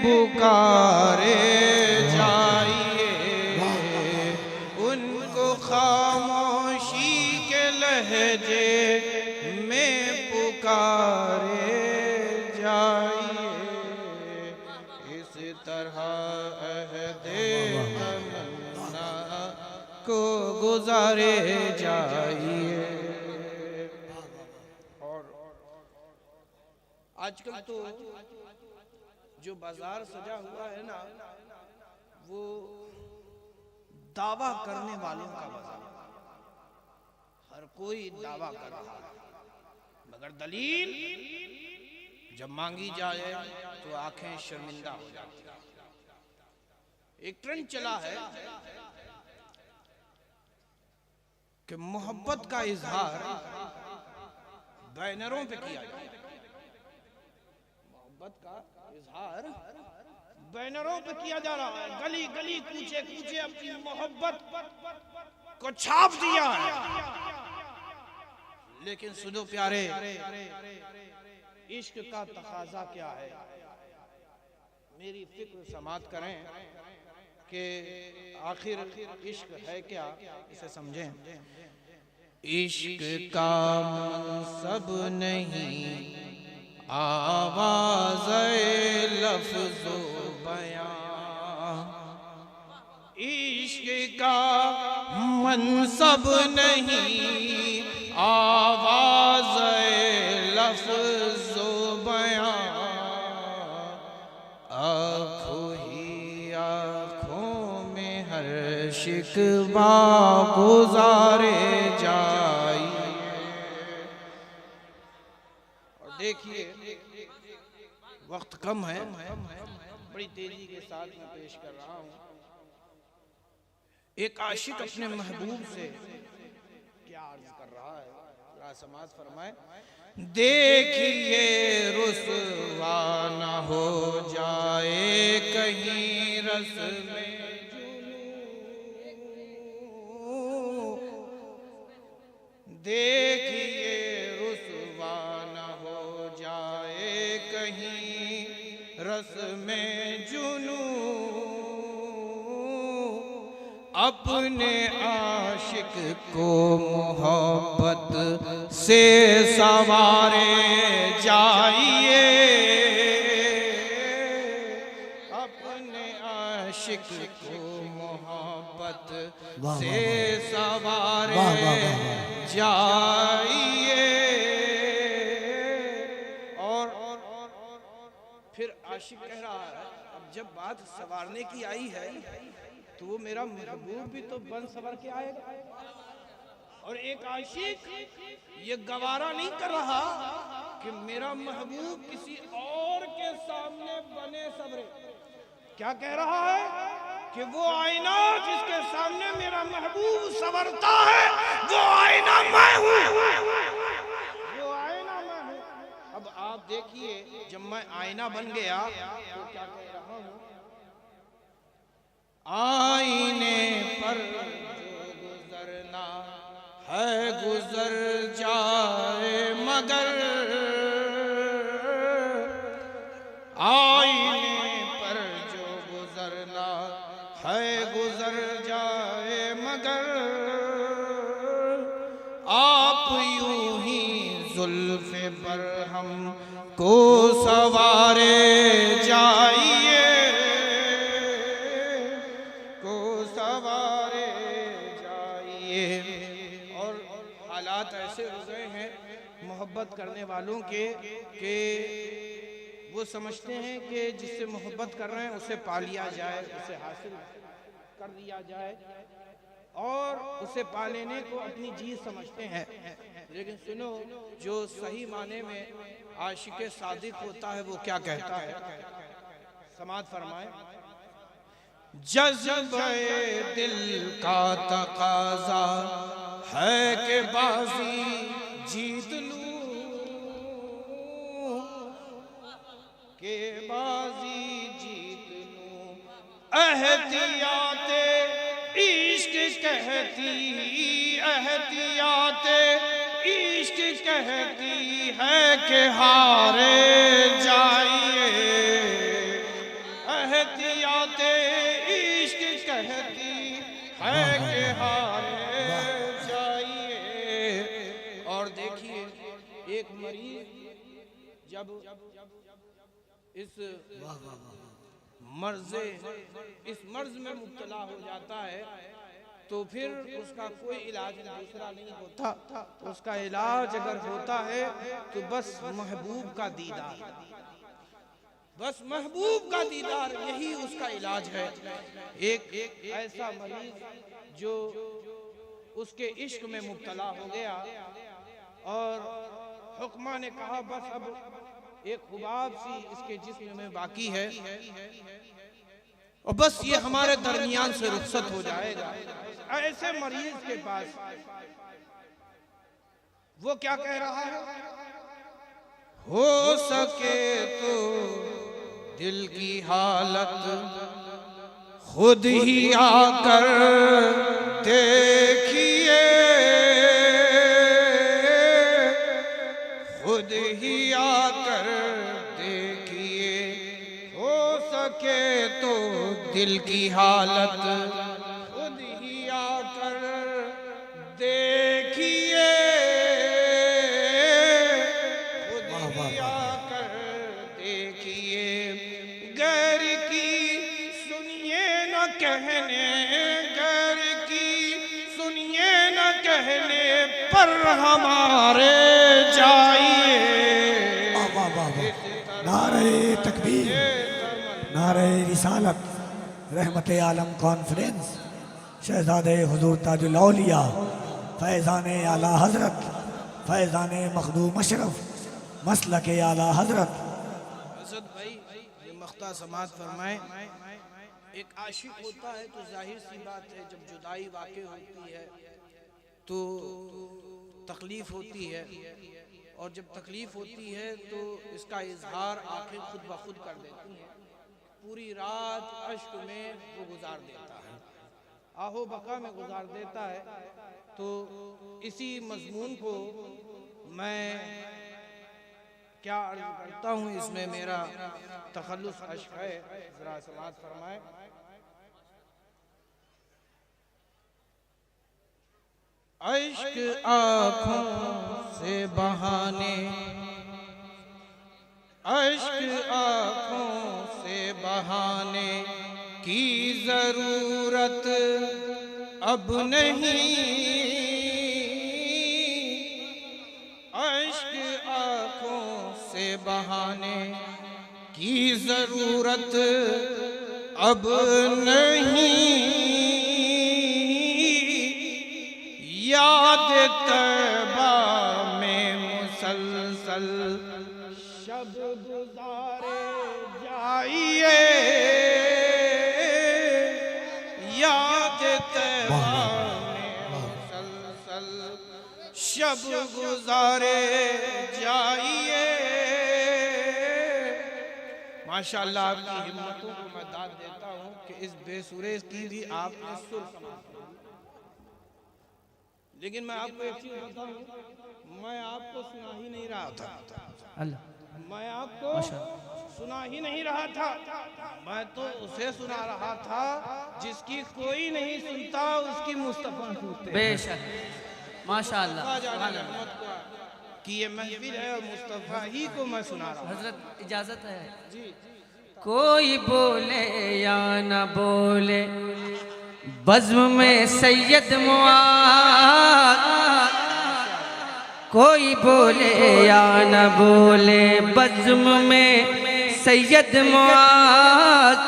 पुकारे जाइए, उनको खामोशी के लहजे में पुकारे जाइए, इस तरह अहदे तमन्ना को गुजारे जाइए। और आजकल तो जो बाजार सजा हुआ है ना, वो दावा करने वालों का बाजार। हर कोई दावा कर रहा है, मगर दलील जब मांगी जाए तो आंखें शर्मिंदा हो जाती हैं। एक ट्रेंड चला है कि मोहब्बत का इजहार बैनरों पे किया जाए। मोहब्बत का इजहार बैनरों पे किया जा रहा है, गली गली कूचे कूचे अपनी मोहब्बत को छाप दिया है। लेकिन सुनो प्यारे, इश्क का तकाजा क्या है? मेरी फिक्र समात करें कि आखिर इश्क है क्या, इसे समझें। इश्क का मनसब नहीं आवाज़े लफ्ज़ो बयां, इश्क का मनसब नहीं आवाज़ लफ्ज़ो बयां, आँखों ही आँखों में हर शिकवा गुजारे जाइए। और देखिए वक्त कम है, बड़ी तेजी के साथ मैं पेश कर रहा हूँ। एक आशिक अपने महबूब से क्या अर्ज कर रहा है, जरा समाज फरमाए। देखिए रुसवा न हो जाए कहीं रस में जुनून, देखिए रुसवा न हो जाए कहीं रस में जुनून, अपने आशिक को मोहब्बत से सवारे जाइए, अपने आशिक को मोहब्बत से सवारे जाइए। और फिर आशिक कह रहा है, अब जब बात सवारने की आई है तो वो मेरा महबूब भी तो बन सवर के आएगा। और एक आशिक ये गवारा नहीं कर रहा कि मेरा महबूब किसी और के सामने बने सवरे। क्या कह रहा है कि वो आईना जिसके सामने मेरा महबूब सवरता है वो आईना मैं हूँ, वो आईना मैं हूँ। अब आप देखिए, जब मैं आईना बन गया तो क्या कह रहा हूँ, आईने पर जो गुजरना है गुजर जाए मगर, आईने पर जो गुजरना है गुजर जाए मगर, आप यूं ही जुल्फ़े पर हम को सवारे जाइए, हालात ऐसे हो गए हैं मोहब्बत करने वालों के कि वो समझते हैं कि जिससे मोहब्बत कर रहे हैं उसे पा लिया जाए, उसे हासिल कर लिया जाए और उसे पा लेने को अपनी जीत समझते हैं। लेकिन सुनो, जो सही माने में आशिक सादिक होता है वो क्या कहता है, समात फरमाए। जज़्बे दिल का तकाज़ा है कि बाजी जीत लूं, के बाजी जीत लूं, एहतियाते इश्क कहती, एहतियाते इश्क कहती है कि हारे जाइए, एहतियाते इश्क कहती है कि हारे जाइए। और देखिए, एक मरीज जब इस मर्ज में मुब्तला हो जाता है तो फिर उसका कोई इलाज दूसरा नहीं होता, उसका इलाज अगर होता है तो बस महबूब का दीदार, बस महबूब का दीदार, यही उसका इलाज है। एक ऐसा मरीज जो उसके इश्क में मुब्तला हो गया और हुक्मा ने कहा बस अब एक हुबाब सी इसके जिस्म में बाकी है और बस ये हमारे दरमियान से रुखसत हो जाएगा। ऐसे मरीज के पास वो क्या कह रहा है, हो सके तो दिल की हालत खुद ही आकर देखिए, खुद ही आकर देखिए, हो सके तो दिल की हालत खुद ही आकर देखिए, खुद ही आकर देखिए, गैर की सुनिए न कहने, गैर की सुनिए रहने पर हमारे जाइए। वाह वाह वाह, नारे तकबीर, नारे रिसालत, रहमत आलम कॉन्फ्रेंस, शहजादे हुजूर ताजुल औलिया, फैज़ान आला हजरत, फैज़ान मखदूम अशरफ, मसलक आला हजरत। असद भाई ये मख्ता समात फरमाए, एक आशिक होता है तो जाहिर सी बात है जब जुदाई वाक़ई होती है तो तकलीफ होती है, और जब तकलीफ होती है तो इसका इजहार आंखें खुद ब खुद कर देती हैं। पूरी रात अश्क में वो गुजार देता है, आहो बका में गुजार देता है। तो इसी मजमून को मैं क्या अर्ज करता हूँ, इसमें मेरा तखल्लुस अश्क है, जरा समाअत फरमाए। अश्क आँखों से बहाने, अश्क आँखों से बहाने की जरूरत अब नहीं, अश्क आँखों से बहाने की जरूरत अब नहीं, याद तैबा में मुसलसल शब गुजारे जाइए, याद तैबा में मुसलसल शब गुजारे जाइए। माशाअल्लाह आपकी हिम्मतों को मैं दाद देता हूँ कि इस बेसुरे की भी आपने सुर समाप्त कर दी। लेकिन मैं आपको एक चीज बताऊं, मैं आपको सुना ही नहीं रहा था, मैं आपको सुना ही नहीं रहा था, मैं तो उसे सुना रहा था जिसकी कोई नहीं सुनता, उसकी मुस्तफा सुनते। बेशक माशाअल्लाह कि ये महफिल है और मुस्तफा ही को मैं सुना रहा हूँ। हजरत इजाजत है जी, कोई बोले या न बोले बज़्म में सैयद मुआद, कोई बोले या न बोले बज़्म में सैयद मुआद,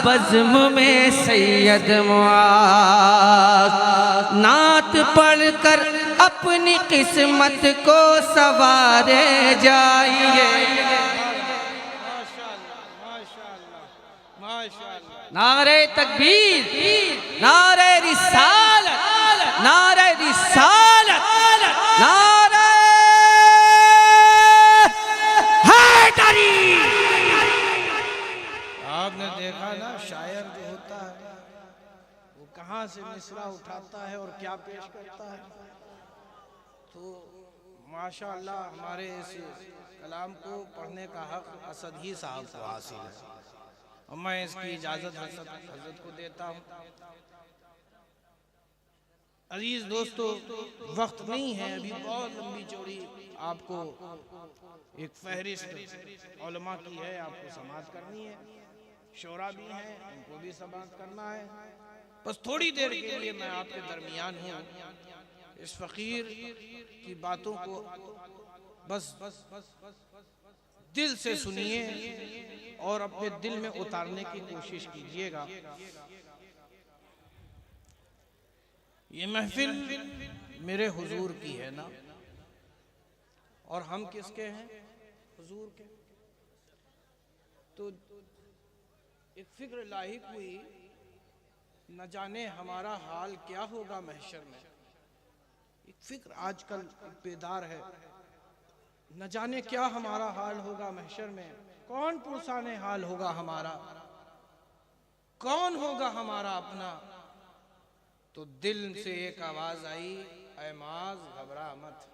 बज़्म में सैयद मुआद, नात पढ़कर अपनी किस्मत को सवारे जाइए। नारे तकबीर, नारे रिसालत, नारे रिसालत, नारे हैदरी। आपने देखा ना शायर जो होता है वो कहाँ से मिसरा उठाता है और क्या पेश करता है। तो माशाअल्लाह हमारे इस कलाम को पढ़ने का हक असद ही साहब को हासिल है, और मैं इसकी इजाज़त हज़रत को देता हूँ। अजीज दोस्तों, वक्त नहीं है अभी, बहुत लंबी चौड़ी आपको एक फहरिस्त उलमा की है, आपको समाअत करनी है, शोरा भी हैं उनको भी समाअत करना है। बस थोड़ी देर के लिए मैं आपके दरमियान हूँ, इस फ़कीर की बातों को बस दिल से सुनिए और अपने दिल में उतारने की कोशिश कीजिएगा। ये महफिल मेरे हुजूर की है ना, और हम किसके हैं? हुजूर के। तो एक फिक्र लाहिक हुई, न जाने हमारा हाल क्या होगा महशर में। एक फिक्र आजकल बेदार है, न जाने क्या हमारा हाल होगा महशर में, कौन पुरसाने हाल होगा हमारा, कौन होगा हमारा अपना। तो दिल से एक आवाज आई, ऐ माज घबरा मत,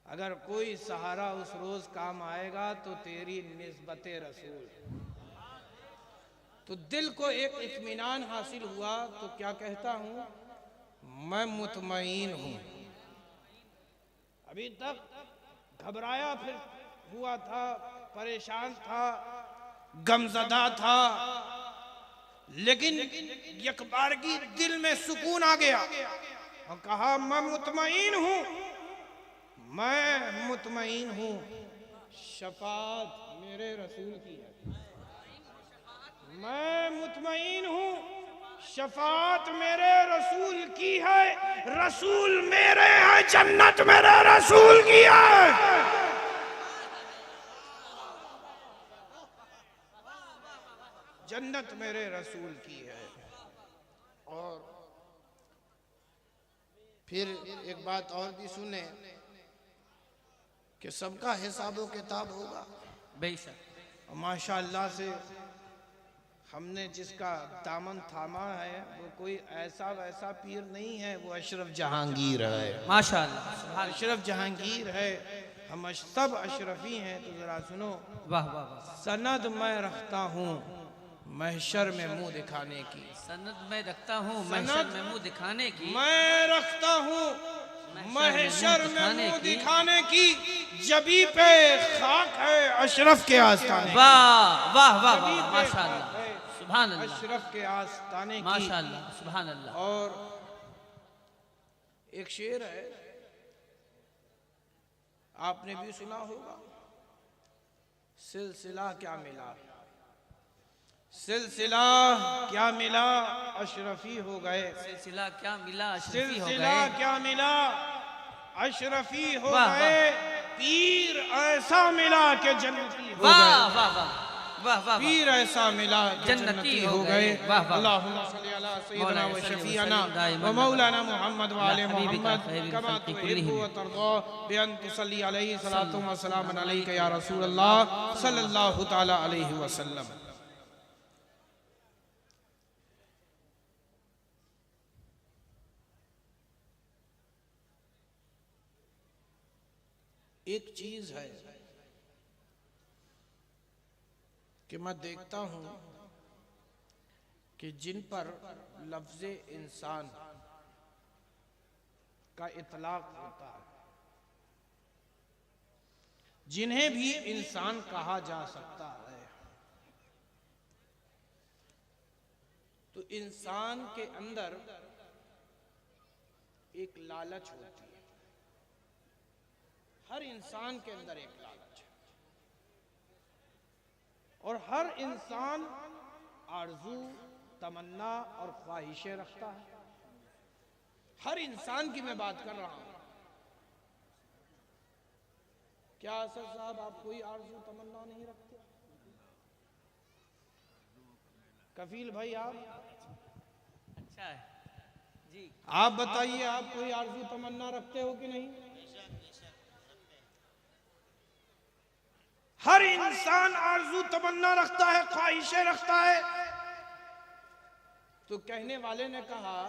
अगर कोई सहारा उस रोज काम आएगा तो तेरी निस्बते रसूल। तो दिल को एक इत्मीनान हासिल हुआ, तो क्या कहता हूं, मैं मुतमईन हूं। अभी तक घबराया फिर हुआ था, परेशान था, गमज़दा था, लेकिन यकबारगी दिल में सुकून आ गया। और कहा मैं मुतमईन हूं, मैं मुतमईन हूं, शफात मेरे रसूल की है। मैं मुतमईन हूं, शफात मेरे रसूल की है, रसूल मेरे हैं, जन्नत मेरे रसूल की है। जन्नत मेरे रसूल की है। और फिर एक बात और भी सुने कि सबका हिसाबो किताब होगा। बेशक। माशाअल्लाह से हमने जिसका दामन थामा है वो कोई ऐसा वैसा पीर नहीं है, वो अशरफ जहांगीर है। माशाअल्लाह। अशरफ जहांगीर है, हम सब अशरफी हैं। तो जरा सुनो, वाह वाह वाह। सनद मैं रखता हूँ महशर में मुंह दिखाने की, सनद में रखता हूँ महशर में मुंह दिखाने की, मैं रखता हूँ महशर में मुंह दिखाने की, जबी पे खाक है अशरफ के आस्ताने। वाह वाह वाह वाह, माशाअल्लाह, सुभान अल्लाह, अशरफ के आस्ताने की, माशाअल्लाह, सुभान अल्लाह। और एक शेर है, आपने भी सुना होगा, सिलसिला क्या मिला, सिलसिला क्या मिला अशरफी हो गए, सिलसिला क्या मिला अशरफी हो सिलसिला गए, क्या मिला अशरफी हो वाह, गए, पीर ऐसा मिला कि जन्नती हो वाह गए, वाह वाह वाह वाह, पीर ऐसा मिला कि जन्नती हो गए। वाह वाह। अल्लाहुम्मा सल्ली अला सय्यिदना व शफीअना व मौलाना मुहम्मद व आले मुहम्मद कमा तुहिब्बु व तर्दा बि अन तुसल्ली अलैहि सलातु व सलामुन अलैका या रसूल अल्लाह सल्लल्लाहु तआला अलैहि वसल्लम। एक चीज है कि मैं देखता हूं कि जिन पर लफ्ज़े इंसान का इतलाक होता है, जिन्हें भी इंसान कहा जा सकता है, तो इंसान के अंदर एक लालच होती है। हर इंसान के अंदर एक लालच है और हर इंसान आरजू, तमन्ना और ख्वाहिशें रखता है। हर इंसान की मैं बात कर रहा हूं। क्या असद साहब आप कोई आरजू तमन्ना नहीं रखते? कफील भाई आप अच्छा है जी, आप बताइए, आप कोई आरजू तमन्ना रखते हो कि नहीं? हर इंसान आरजू तमन्ना रखता है, ख्वाहिशें रखता है। तो कहने वाले ने कहा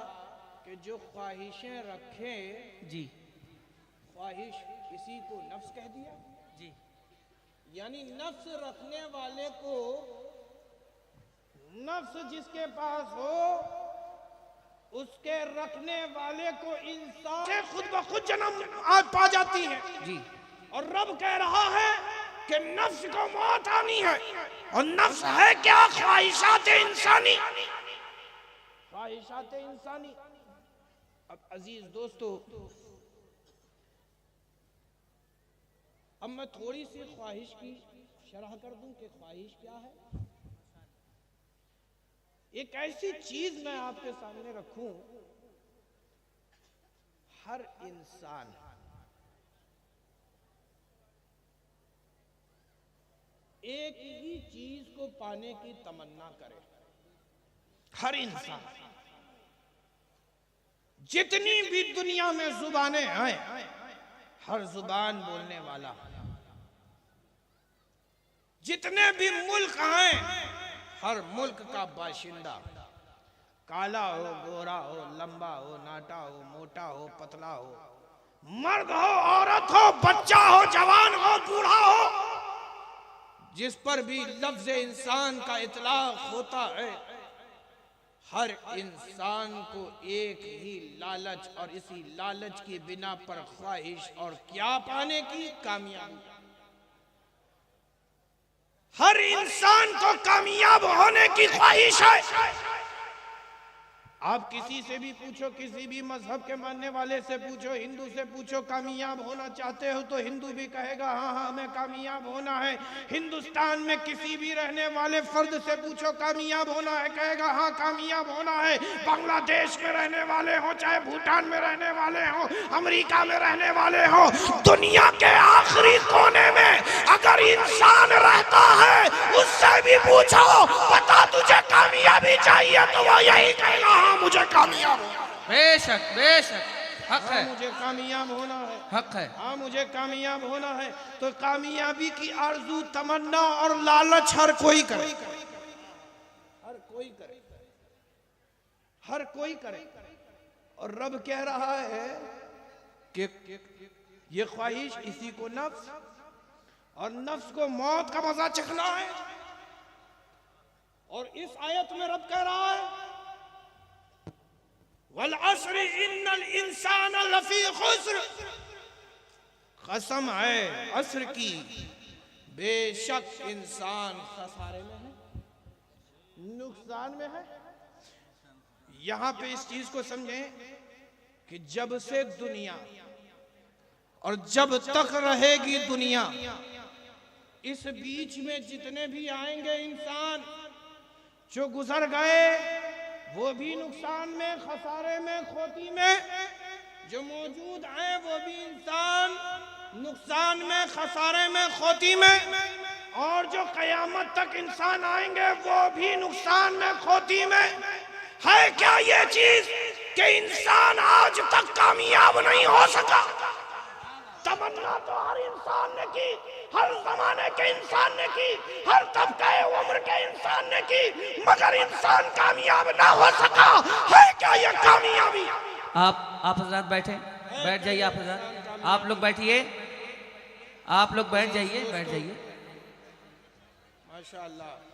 कि जो ख्वाहिशें रखे, जी ख्वाहिश किसी को नफ्स कह दिया। जी, यानी नफ्स रखने वाले को, नफ्स जिसके पास हो उसके रखने वाले को इंसान से खुद ब खुद जन्म आज पा जाती है। जी, और रब कह रहा है कि नफ्स को मौत आनी है। और नफ्स है क्या? ख्वाहिशात इंसानी, ख्वाहिशात इंसानी। अब अजीज दोस्तों, अब मैं थोड़ी सी ख्वाहिश की शरह कर दूं कि ख्वाहिश क्या है। एक ऐसी चीज मैं आपके सामने रखूं, हर इंसान एक ही चीज को पाने की तमन्ना करे। हर इंसान, जितनी भी दुनिया में जुबानें हैं, हर जुबान बोलने वाला, जितने भी मुल्क हैं, हर मुल्क का बाशिंदा, काला हो, गोरा हो, लंबा हो, नाटा हो, मोटा हो, पतला हो, मर्द हो, औरत हो, बच्चा हो, जवान हो, बूढ़ा हो, जिस पर भी लफ्ज इंसान का इतलाक होता है, हर इंसान को एक ही लालच, और इसी लालच की बिना पर ख्वाहिश, और क्या पाने की? कामयाबी। हर इंसान को कामयाब होने की ख्वाहिश है। आप किसी से भी पूछो, किसी भी मजहब के मानने वाले से पूछो, हिंदू से पूछो कामयाब होना चाहते हो तो हिंदू भी कहेगा हाँ हाँ हमें कामयाब होना है। हिंदुस्तान में किसी भी रहने वाले फर्द से पूछो कामयाब होना है, कहेगा हाँ कामयाब होना है। बांग्लादेश में रहने वाले हो, चाहे भूटान में रहने वाले हो, अमेरिका में रहने वाले हो, दुनिया के आखिरी कोने में अगर इंसान रहता है उससे भी पूछो बता तुझे कामयाबी चाहिए तो वो यही कहेगा हाँ मुझे कामयाब होना है। बेशक बेशक, हक हाँ है, मुझे कामयाब होना है, हक है। हाँ मुझे कामयाब होना है। तो कामयाबी की आरजू, तमन्ना और लालच हर कोई करे, हर कोई करे, हर कोई करे। और रब कह रहा है कि ये ख्वाहिश इसी को नफ्स, और नफ्स को मौत का मजा चखना है। और इस आयत में रब कह रहा है वल अस्र इन्नल इंसान लफी खुस्र, कसम है अस्र की, बेशक इंसान खसारे में है, नुकसान में है। यहां पे इस चीज को समझें कि जब से दुनिया और जब तक रहेगी दुनिया, इस बीच में जितने भी आएंगे इंसान, जो गुजर गए वो भी नुकसान में, खसारे में, खोती में, जो मौजूद हैं वो भी इंसान नुकसान में, खसारे में, खोती में, और जो कयामत तक इंसान आएंगे वो भी नुकसान में, खोती में। है क्या ये चीज कि इंसान आज तक कामयाब नहीं हो सका? तमन्ना तो हर इंसान ने की, हर जमाने के इंसान ने की, हर तबके उम्र के इंसान ने की, मगर इंसान कामयाब ना हो सका। है क्या ये कामयाबी? आप हजरात बैठे, बैठ जाइए। आप हजरात, आप लोग बैठिए, आप लोग बैठ जाइए, बैठ जाइए। माशाअल्लाह।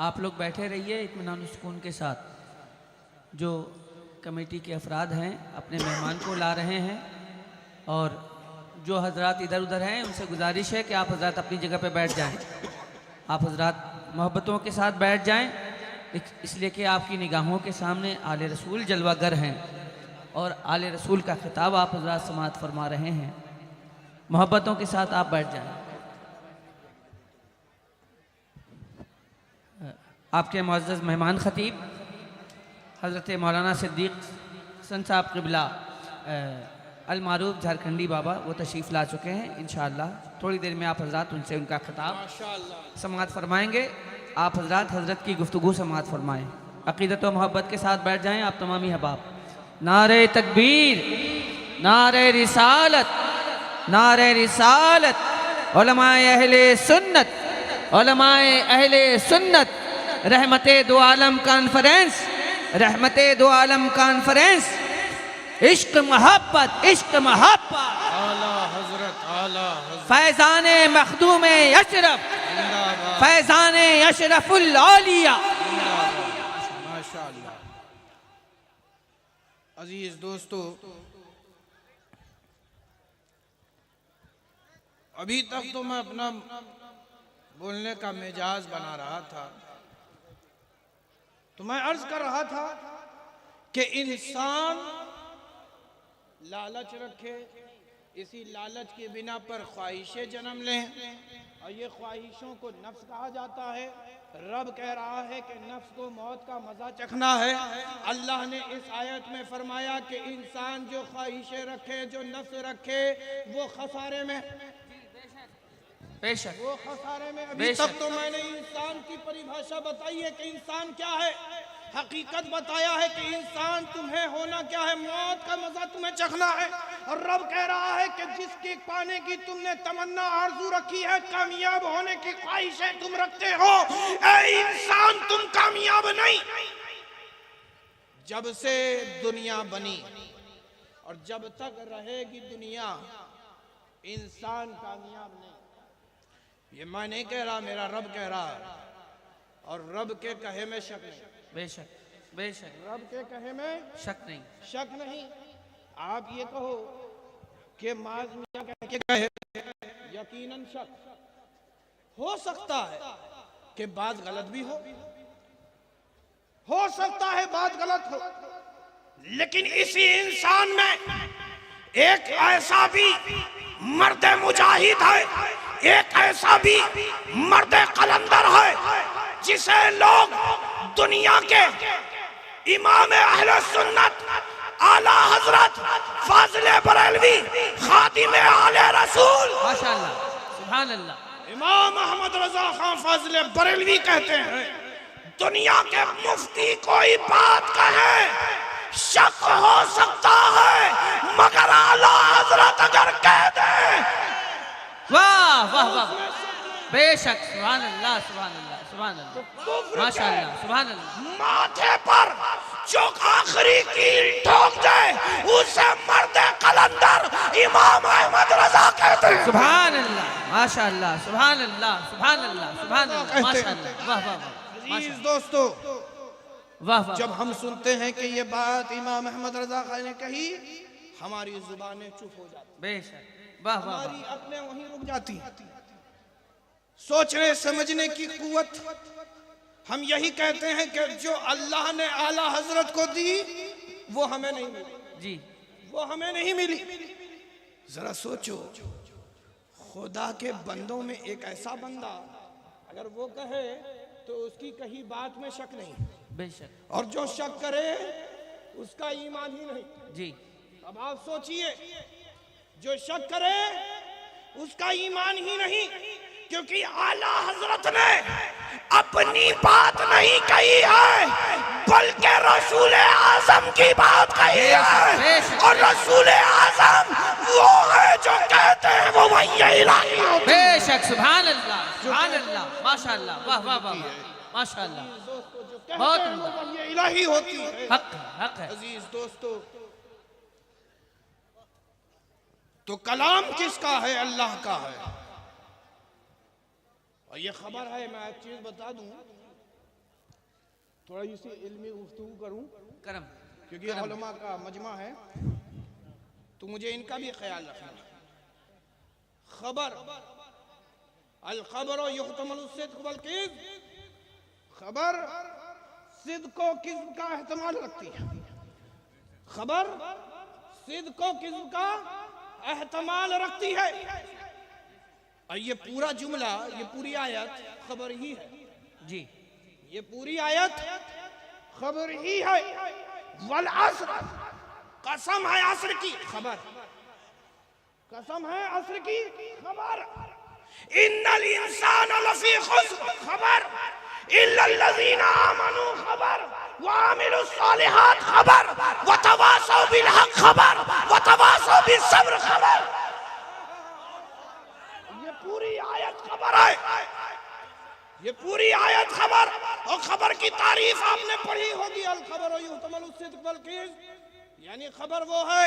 आप लोग बैठे रहिए इत्मीनान सुकून के साथ। जो कमेटी के अफराद हैं अपने मेहमान को ला रहे हैं, और जो हजरात इधर उधर हैं उनसे गुजारिश है कि आप हजरात अपनी जगह पे बैठ जाएं। आप हजरात मोहब्बतों के साथ बैठ जाएं, इसलिए कि आपकी निगाहों के सामने आले रसूल जलवागर हैं, और आले रसूल का खिताब आप हजरात समाअत फरमा रहे हैं। मोहब्बतों के साथ आप बैठ जाएं। आपके मुअज़्ज़ज़ मेहमान ख़तीब हज़रत मौलाना सिद्दीक़ हसन साहब क़िबला अल मारूफ झारखंडी बाबा वो तशरीफ़ ला चुके हैं। इंशाअल्लाह थोड़ी देर में आप हज़रात उनसे उनका खिताब समाअत फरमाएंगे। आप हज़रात हज़रत की गुफ्तगू समाअत फरमाएँ। अक़ीदत व मोहब्बत के साथ बैठ जाएँ आप तमामी अहबाब। नारे तकबीर, नारे रिसालत, नारे रिसालत, उलमाए अहले सुन्नत, उलमाए अहले सुन्नत, रहमते दो आलम कॉन्फ्रेंस, रहमते दो आलम कॉन्फ्रेंस, इश्क मोहब्बत, इश्क मोहब्बत, आला हजरत, आला हजरत, फैज़ाने मखदूम अशरफ, फैज़ाने अशरफुल औलिया। माशाअल्लाह। अजीज दोस्तों, अभी तक तो मैं अपना बोलने का मिजाज बना रहा था, तो मैं अर्ज कर रहा था कि इंसान लालच रखे, इसी लालच की बिना पर ख्वाहिशें जन्म लें, और ये ख्वाहिशों को नफ्स कहा जाता है। रब कह रहा है कि नफ्स को मौत का मजा चखना है। अल्लाह ने इस आयत में फरमाया कि इंसान जो ख्वाहिशें रखे, जो नफ्स रखे, वो खसारे में, बेशक वो खसारे में। अभी तक तो मैंने इंसान की परिभाषा बताई है कि इंसान क्या है, हकीकत बताया है कि इंसान तुम्हें होना क्या है, मौत का मजा तुम्हें चखना है। और रब कह रहा है कि जिसके पाने की तुमने तमन्ना आरजू रखी है, कामयाब होने की ख्वाहिशें तुम रखते हो, ऐ इंसान तुम कामयाब नहीं। जब से दुनिया बनी और जब तक रहेगी दुनिया, इंसान कामयाब नहीं। ये मैं नहीं कह रहा, मेरा रब कह रहा है, और रब के कहे में शक नहीं। बेशक बेशक, रब के कहे में शक नहीं, शक नहीं। आप ये कहो कि माज मियां कह के कहे, यकीनन शक हो सकता है, कि बात गलत भी हो सकता है बात गलत हो, लेकिन इसी इंसान में एक ऐसा भी मर्द मुजाहिद है, एक ऐसा भी मर्द कलंदर है जिसे लोग दुनिया के इमाम अहले सुन्नत आला हजरत फाजिल बरेलवी खादिम आले रसूल माशाअल्लाह, सुभान अल्लाह, इमाम अहमद रजा खान फाजिल बरेलवी कहते हैं, दुनिया के मुफ्ती कोई बात कहे शक हो सकता है, मगर आला हजरत अगर कह दे वाह वाह वाह, बेशक, सुभान अल्लाह, सुभान अल्लाह, सुभान अल्लाह, माशाअल्लाह, सुभान अल्लाह, माथे पर जो आखिरी कील ठोक दे उसे मर्द कलंदर इमाम अहमद रजा कहते हैं। सुभान अल्लाह, माशाअल्लाह, सुभान अल्लाह, सुभान अल्लाह, सुभान अल्लाह, माशाअल्लाह, वाह वाह वाह, अजीज दोस्तों, वाह वाह, जब हम सुनते हैं कि ये बात इमाम अहमद रजा खान ने कही, हमारी जुबानें चुप हो जाती, बेशक, वाह वाह वाह, हमारी अक्लें वहीं रुक जाती हैं। सोचने समझने की कुव्वत, हम यही कहते हैं कि जो अल्लाह ने आला हजरत को दी वो हमें नहीं मिली, जी, वो हमें नहीं मिली। जरा सोचो, खुदा के बंदों में एक ऐसा बंदा अगर वो कहे तो उसकी कहीं बात में शक नहीं, बेशक, और जो शक करे उसका ईमान ही नहीं। जी, अब आप सोचिए, जो शक करे उसका ईमान ही नहीं, क्योंकि आला हजरत ने अपनी बात नहीं कही है बल्कि रसूल आजम की बात कही है, और रसूल आजम वो है जो कहते हैं वो वही इलाही होती है। बेशक, सुभान अल्लाह, सुभान अल्लाह, माशाअल्लाह, वाह वाह वाह, माशाअल्लाह, बहुत उम्दा, ये इलाही होती है। हक है, हक है, अजीज दोस्तों, तो कलाम किसका है? अल्लाह का है। और ये खबर है, मैं एक चीज बता दूं, थोड़ा इसी इल्मी गुफ्तगू करूं, करम, क्योंकि उलमा का मजमा है तो मुझे इनका भी ख्याल रखना। खबर अल खबर युहतमल सिद्क़ वल किज़्ब, खबर सिद्क़ व किज़्ब का एहतमाल रखती है, खबर सिद्क़ व किज़्ब का एहतमाल रखती है। और ये पूरा जुमला, ये पूरी आयत खबर ही है, जी, ये पूरी आयत खबर ही है। वल अस्र, कसम है अस्र की खबर, कसम है अस्र की खबर। इन्नल इंसान लफी खुस्र खबर, इल्लल लज़ीना आमनू खबर, व आमिलुस सालिहात खबर, व तवासौ बिल हक खबर, व तवासौ बिस सब्र खबर। ये पूरी आयत खबर है, ये पूरी आयत खबर। और खबर की तारीफ आपने पढ़ी होगी, अल खबर युहतमल सिद्क़ वल किज़्ब, यानी खबर वो है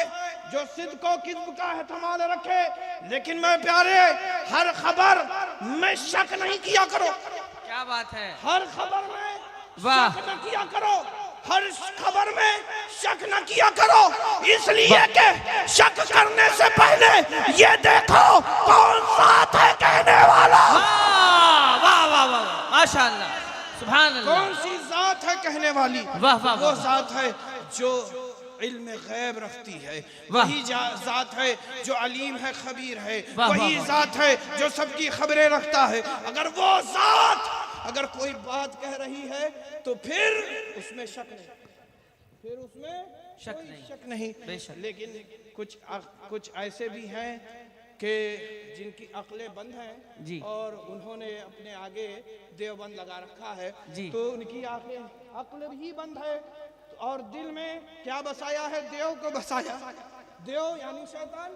जो सिद्क़ व किज़्ब का एहतमाल रखे। लेकिन मैं प्यारे, हर खबर में शक नहीं किया करो, क्या बात है, हर खबर में वाह, शक न किया करो, हर खबर में शक न किया करो, इसलिए कि शक करने से पहले ये देखो कौन साथ है कहने वाला, वाह वाह वाह वाह, माशाअल्लाह, सुभान अल्लाह, कौन सी जात है कहने वाली। वाह वाह वो वाह, जात है जो इल्म गैब रखती है, वाह। वही जात है जो अलीम है, खबीर है, वाह, वही वाह, जात है जो सबकी खबरें रखता है। अगर वो जात अगर कोई बात कह रही है तो फिर उसमें शक नहीं, फिर उसमें शक कोई नहीं, शक नहीं। बेशक। लेकिन कुछ ऐसे भी हैं कि जिनकी अक्लें बंद हैं जी, और उन्होंने अपने आगे देवबंद लगा रखा है, जी, तो उनकी अक्ल ही बंद है। और दिल में क्या बसाया है? देव को बसाया, देव यानी शैतान,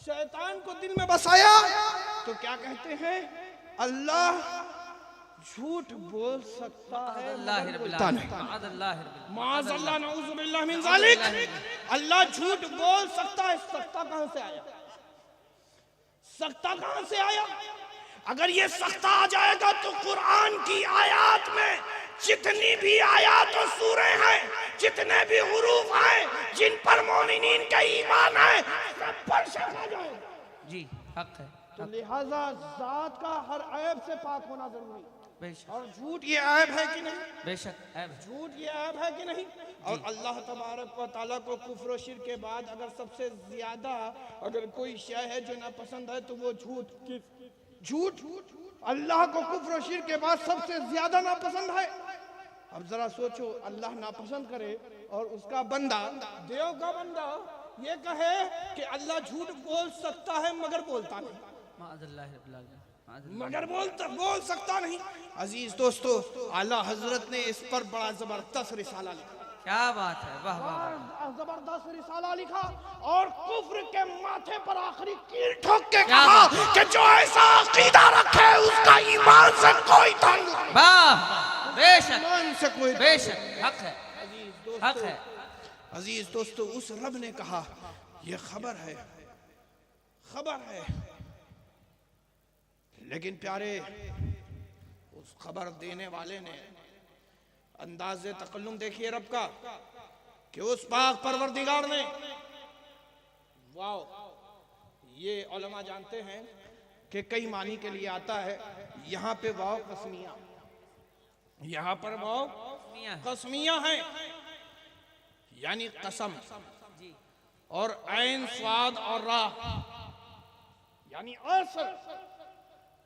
शैतान को दिल में बसाया। तो क्या कहते हैं? अल्लाह झूठ बोल सकता है, माज़अल्लाह नऊज़ुबिल्लाह मिन ज़ालिक, अल्लाह झूठ बोल सकता है। सकता कहां से आया? सकता कहां से आया? अगर ये सकता आ जाएगा तो कुरान की आयत में जितनी भी आयत और सूरे हैं, जितने भी हुरूफ हैं जिन पर मोमिनीन का ईमान है, सब पर शक आ जाएगा। जी, हक है, तो लिहाजा जात का हर ऐब से पाक होना जरूरी है। बेशक और झूठ ये ऐब है कि नहीं? बेशक ऐब है। झूठ ये ऐब है कि नहीं? और अल्लाह तबारक व तआला को कुफ्र और शिर्क के बाद अगर सबसे ज्यादा अगर कोई शय है जो नापसंद है तो वो झूठ अल्लाह को कुफ्र और शिर्क के बाद सबसे ज्यादा नापसंद है। अब जरा सोचो, अल्लाह नापसंद करे और उसका बंदा, देव का बंदा ये कहे कि अल्लाह झूठ बोल सकता है मगर बोलता नहीं, माअज़ल्लाह रब्बिल आलमीन, माअज़ल्लाह। मगर बोल सकता नहीं। अजीज दोस्तों, आला हजरत ने इस पर बड़ा जबरदस्त रिसाला लिखा। क्या बात है, वाह वाह वाह। जबरदस्त रिसाला लिखा और कुफ्र के माथे पर आखिरी कील ठोक के क्या कहा बात है? कि जो ऐसा अकीदा रखे उसका ईमान से कोई ताल्लुक नहीं। वाह, बेशक ईमान से कोई बेशक, हक है, हक है। अजीज दोस्तों, उस रब ने कहा ये खबर है, लेकिन प्यारे उस खबर देने वाले ने अंदाज़े तकल्लुम देखिए रब का कि उस पाक परवरदिगार ने, वाओ, ये उलमा जानते हैं कि कई मानी के लिए आता है। यहाँ पे वाओ कसमिया, यहाँ पर वाओ कसमिया है, यानी कसम, और ऐन स्वाद और राह यानी असर,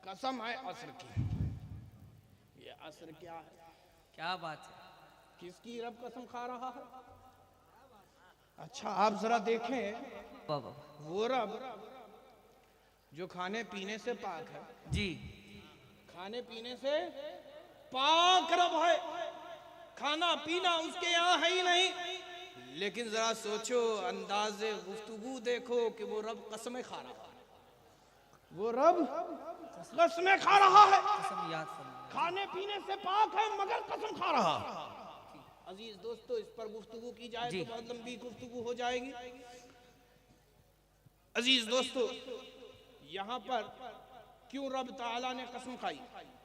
कसम है असर की। ये असर क्या है? क्या बात है। किसकी रब कसम खा रहा है? अच्छा आप जरा देखें, वाह वाह। वो रब जो खाने पीने से पाक है, जी, खाने पीने से पाक रब है, खाना पीना उसके यहाँ है ही नहीं। लेकिन जरा सोचो, अंदाजे गुफ्तगू देखो कि वो रब कसमें खा रहा है, वो रब कसमें खा रहा है, कसम याद फरमाइए। खाने पीने से पाक है मगर कसम खा रहा है। अजीज दोस्तों, इस पर गुफ्तगू की जाए तो बहुत लंबी गुफ्तगू हो जाएगी। अजीज दोस्तों, यहाँ पर क्यों रब ताला ने कसम खाई,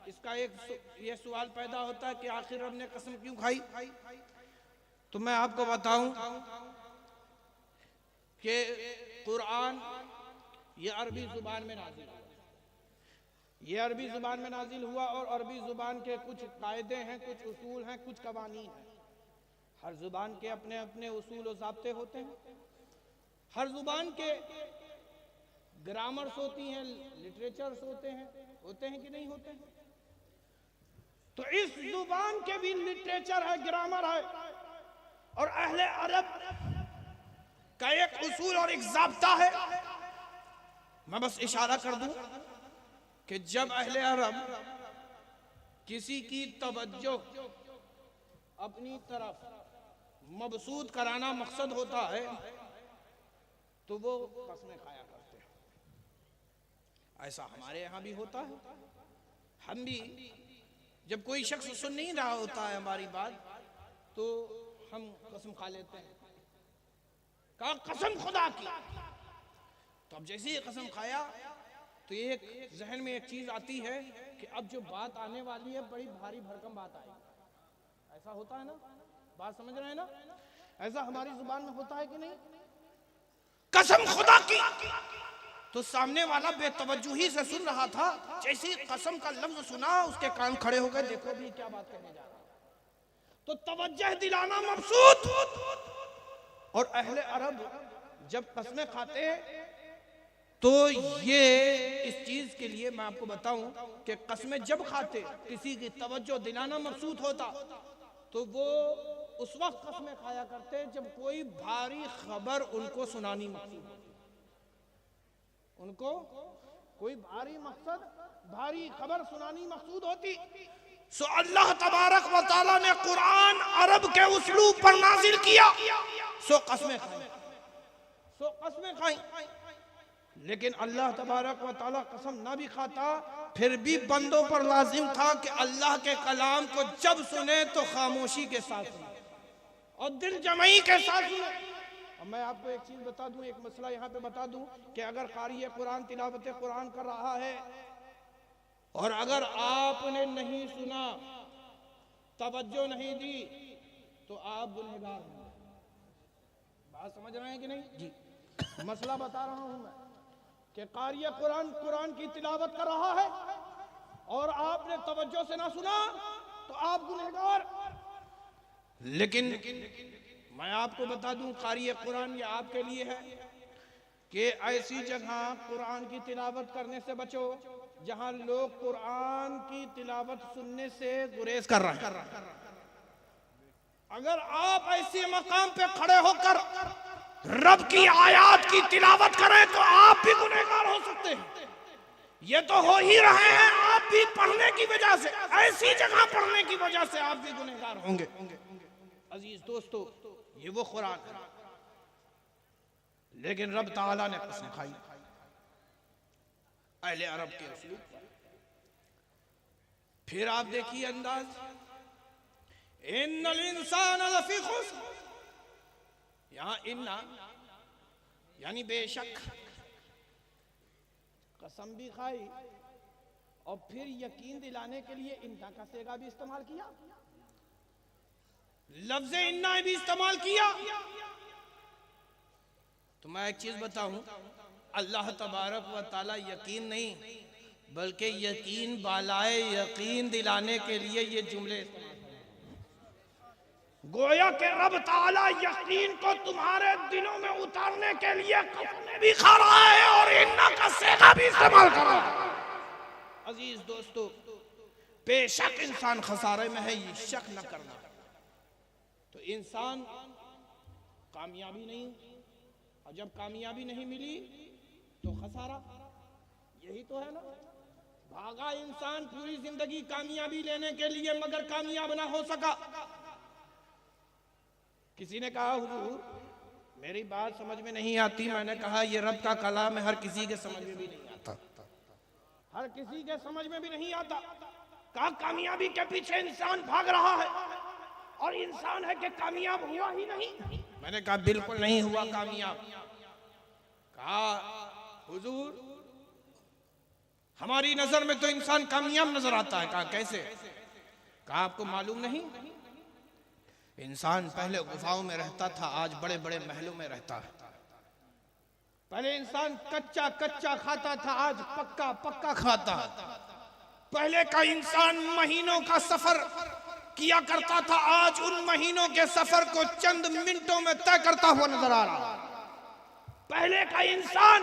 इसका ये सवाल पैदा होता है कि आखिर रब ने कसम क्यों खाई। तो मैं आपको बताऊं कि कुरान ये अरबी जुबान में नाजिल हुआ, ये अरबी जुबान में नाजिल हुआ और अरबी जुबान के कुछ कायदे हैं, कुछ उसूल हैं, कुछ कवानीन हैं। हर जुबान के अपने अपने उसूल और ज़ाब्ते होते हैं। हर जुबान के ग्रामर्स होती हैं, लिटरेचर्स होते हैं कि नहीं होते हैं? तो इस जुबान के भी लिटरेचर है, ग्रामर है, और अहले अरब का एक उसूल और एक ज़ाब्ता है। मैं बस इशारा कर दूं कि जब अहले अरब किसी की तवज्जो अपनी तरफ मबसूद कराना मकसद होता है तो वो कसमें खाया करते हैं। ऐसा हमारे यहाँ भी होता है। हम भी जब कोई शख्स सुन नहीं रहा होता है हमारी बात तो हम कसम खा लेते हैं, कहा कसम खुदा की। तो अब जैसे ही कसम खाया तो एक जहन में एक चीज आती है कि अब जो बात आने वाली है बड़ी भारी भरकम बात आएगी। ऐसा होता है ना, बात समझ रहे हैं ना? ऐसा हमारी जुबान में होता है कि नहीं? कसम खुदा की। तो सामने वाला बेतवज्जुही से सुन रहा था, जैसे ही कसम का लफ्ज सुना उसके कान खड़े हो गए, देखो भी क्या बात कहने जा रहा है। तो तवज्जह दिलाना मबसूत। और अहले अरब जब कसमें खाते तो ये इस चीज के लिए मैं आपको बताऊं कि कसमें जब खाते किसी की तवज्जो दिलाना मकसूद होता तो वो उस वक्त कसमें खाया करते जब कोई भारी खबर उनको सुनानी मकसूद होती, उनको कोई भारी खबर सुनानी मकसूद होती। सो अल्लाह तबारक व तआला ने कुरान अरब के उसलूब पर नाजिल किया। सो कसमें खाई। लेकिन अल्लाह तबारक व तआला कसम ना भी खाता फिर भी बंदों पर लाजिम था कि अल्लाह के कलाम को जब सुने तो खामोशी के साथ सुने और दिल जमई के साथ सुने। अब मैं आपको एक चीज बता दूं, एक मसला यहाँ पे बता दूं कि अगर कारी कुरान तिलावत कुरान कर रहा है और अगर आपने नहीं सुना, तवज्जो नहीं दी, तो आप गुनहगार हैं। बात समझ रहे हैं कि नहीं? जी। मसला बता रहा हूं मैं। कि कारी कुरान कुरान की तिलावत कर रहा है और आपने तवज्जो से ना सुना तो आप गुनहगार। लेकिन मैं आपको बता दूं, कारी कुरान ये आपके लिए है कि ऐसी जगह कुरान की तिलावत करने से बचो जहां लोग कुरान की तिलावत सुनने से गुरेज कर रहे हैं। अगर आप ऐसे मकाम पे खड़े होकर रब की आयात की तिलावत करें तो आप भी गुनहगार हो सकते हैं। ये तो हो ही रहे हैं, आप भी पढ़ने की वजह से, ऐसी जगह पढ़ने की वजह से आप भी गुनहगार होंगे। अजीज दोस्तों, ये वो कुरान है, लेकिन रब ताला ने कसम खाई अहले अरब के उसलूब पर। फिर आप देखिए अंदाज, इन्नल इंसान लफी खुस्र, यहां इन्ना यानी बेशक, कसम भी खाई और फिर यकीन दिलाने के लिए इन्ना का सेगा भी इस्तेमाल किया, लफ्ज इन्ना भी इस्तेमाल किया। तो मैं एक चीज बताऊं, अल्लाह तबारक व ताला यकीन नहीं बल्कि यकीन बालाए यकीन दिलाने के लिए ये जुमले, गोया के रब ताला यकीन को तुम्हारे दिलों में उतारने के लिए कसमें भी खा रहा है और इन्ना का सेगा भी इस्तेमाल कर रहा है। अजीज दोस्तों, बेशक इंसान खसारे में है, ये शक न करना। तो इंसान कामयाबी नहीं, और जब कामयाबी नहीं मिली तो खसारा, यही तो है ना। भागा इंसान पूरी जिंदगी कामयाबी लेने के लिए मगर कामयाब ना हो सका। किसी ने कहा हुजूर मेरी बात समझ में नहीं आती। मैंने कहा ये रब का कलाम है, हर किसी के समझ में भी नहीं आता, हर किसी के समझ में भी नहीं आता। कहा कामयाबी के पीछे इंसान भाग रहा है और इंसान है कि कामयाब हुआ ही नहीं। मैंने कहा बिल्कुल नहीं हुआ कामयाब। कहा हुजूर हमारी नजर में तो इंसान कामयाब नजर आता है। कहा कैसे? कहा आपको मालूम नहीं, इंसान पहले गुफाओं में रहता था, आज बड़े बड़े महलों में रहता है। पहले इंसान कच्चा कच्चा खाता था, आज पक्का पक्का खाता है। पहले का इंसान महीनों का सफर किया करता था, आज उन महीनों के सफर को चंद मिनटों में तय करता हुआ नजर आ रहा है। पहले का इंसान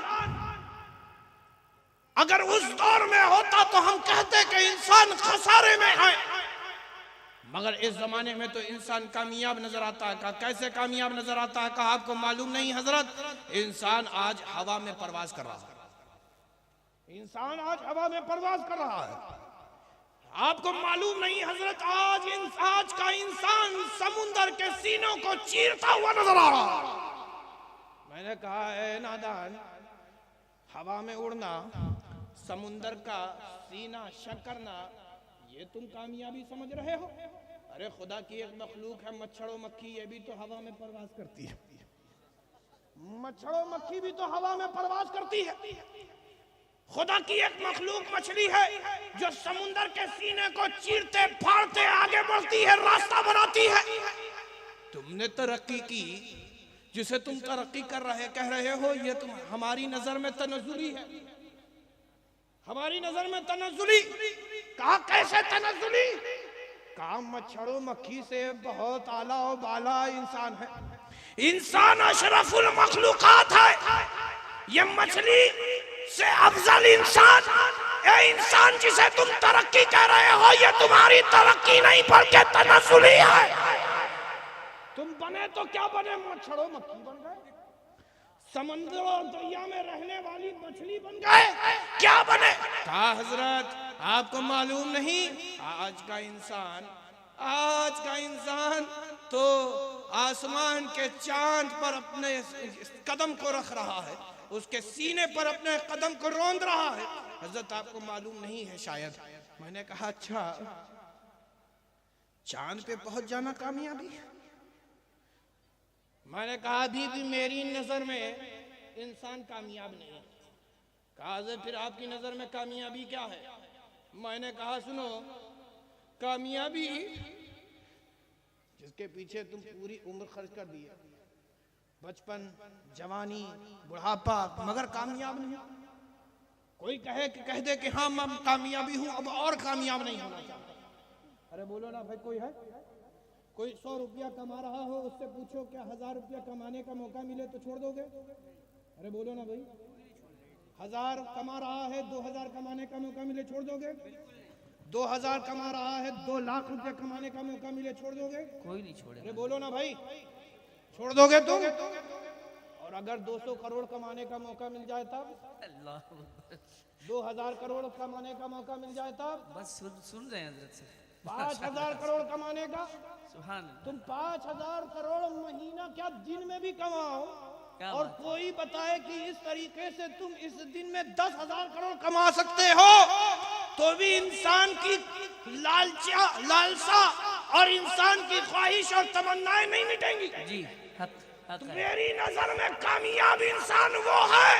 अगर उस दौर में होता तो हम कहते कि इंसान खसारे में है, मगर इस जमाने में तो इंसान कामयाब नजर आता है। कहा कैसे कामयाब नजर आता है? कहा आपको मालूम नहीं हजरत, इंसान आज हवा में परवाज कर रहा है। इंसान आज हवा में परवाज कर रहा है। आपको मालूम नहीं हजरत, आज का इंसान समुंदर के सीनों को चीरता हुआ नजर आ रहा है। मैंने कहा है नादान, हवा में उड़ना, समुंदर का सीना शक करना, ये तुम कामयाबी समझ रहे हो? अरे खुदा की एक मखलूक है मच्छरों मक्खी, ये भी तो हवा में परवाज करती है। मच्छरों मक्खी भी तो हवा में परवाज करती है। खुदा की एक मखलूक मछली है जो समुंदर के सीने को चीरते फाड़ते आगे बढ़ती है, रास्ता बनाती है। तुमने तरक्की की, जिसे तुम तरक्की कर रहे कह रहे हो, ये तुम हमारी नजर में तनज़ुली है, हमारी नजर में तनज़ुली। कहा कैसे तनज़ुली? कहा मच्छरों मक्खी से बहुत आला और बाला इंसान है। इंसान अशरफुल मखलूकात है, ये मछली से अफजल इंसान, ये इंसान जिसे तुम तरक्की कह रहे हो, ये तुम्हारी तरक्की नहीं बल्कि तनज़ुली है। तुम बने तो क्या बने? मच्छरों मक्खी बन गए, समंदर और दरिया में रहने वाली मछली बन गए, क्या बने? कहा हजरत आपको मालूम नहीं, आज का इंसान तो आसमान के चांद पर अपने कदम को रख रहा है, उसके सीने पर अपने कदम को रौंद रहा है। हजरत आपको मालूम नहीं है शायद। मैंने कहा अच्छा, चांद पे पहुंच जाना कामयाबी है? मैंने कहा अभी भी मेरी नजर में इंसान कामयाब नहीं है। कहा फिर आपकी नजर में कामयाबी क्या है? मैंने कहा सुनो, कामयाबी जिसके पीछे तुम पूरी उम्र खर्च कर दी है, बचपन, जवानी, बुढ़ापा, मगर कामयाब नहीं। कोई कह दे कि हाँ मैं कामयाबी हूं, अब और कामयाब नहीं होना चाहता। अरे बोलो ना भाई, कोई है? कोई 100 रुपया कमा रहा हो, उससे पूछो क्या 1000 रुपया कमाने का मौका मिले तो छोड़ दोगे? अरे बोलो ना भाई, 1000 कमा रहा है, 2000 कमाने का मौका मिले छोड़ दोगे? 2000 कमा रहा है, 2 लाख रुपया कमाने का मौका मिले छोड़ दोगे? कोई नहीं छोड़ेगा। अरे बोलो ना भाई, छोड़ दोगे तुम? और अगर 200 करोड़ कमाने का मौका मिल जाए तब? अल्लाह, 2000 करोड़ कमाने का मौका मिल जाए तब? बस सुन रहे हैं हजरत से। 5000 करोड़ कमाने का? सुभान अल्लाह। तुम 5000 करोड़ महीना क्या दिन में भी कमाओ, क्या और बात है? कोई बताए कि इस तरीके से तुम इस दिन में 10,000 करोड़ कमा सकते हो, तो भी इंसान की लालसा और इंसान की ख्वाहिश और तमन्नाएं नहीं मिटेंगी। जी, हक हक है। मेरी नजर में कामयाब इंसान वो है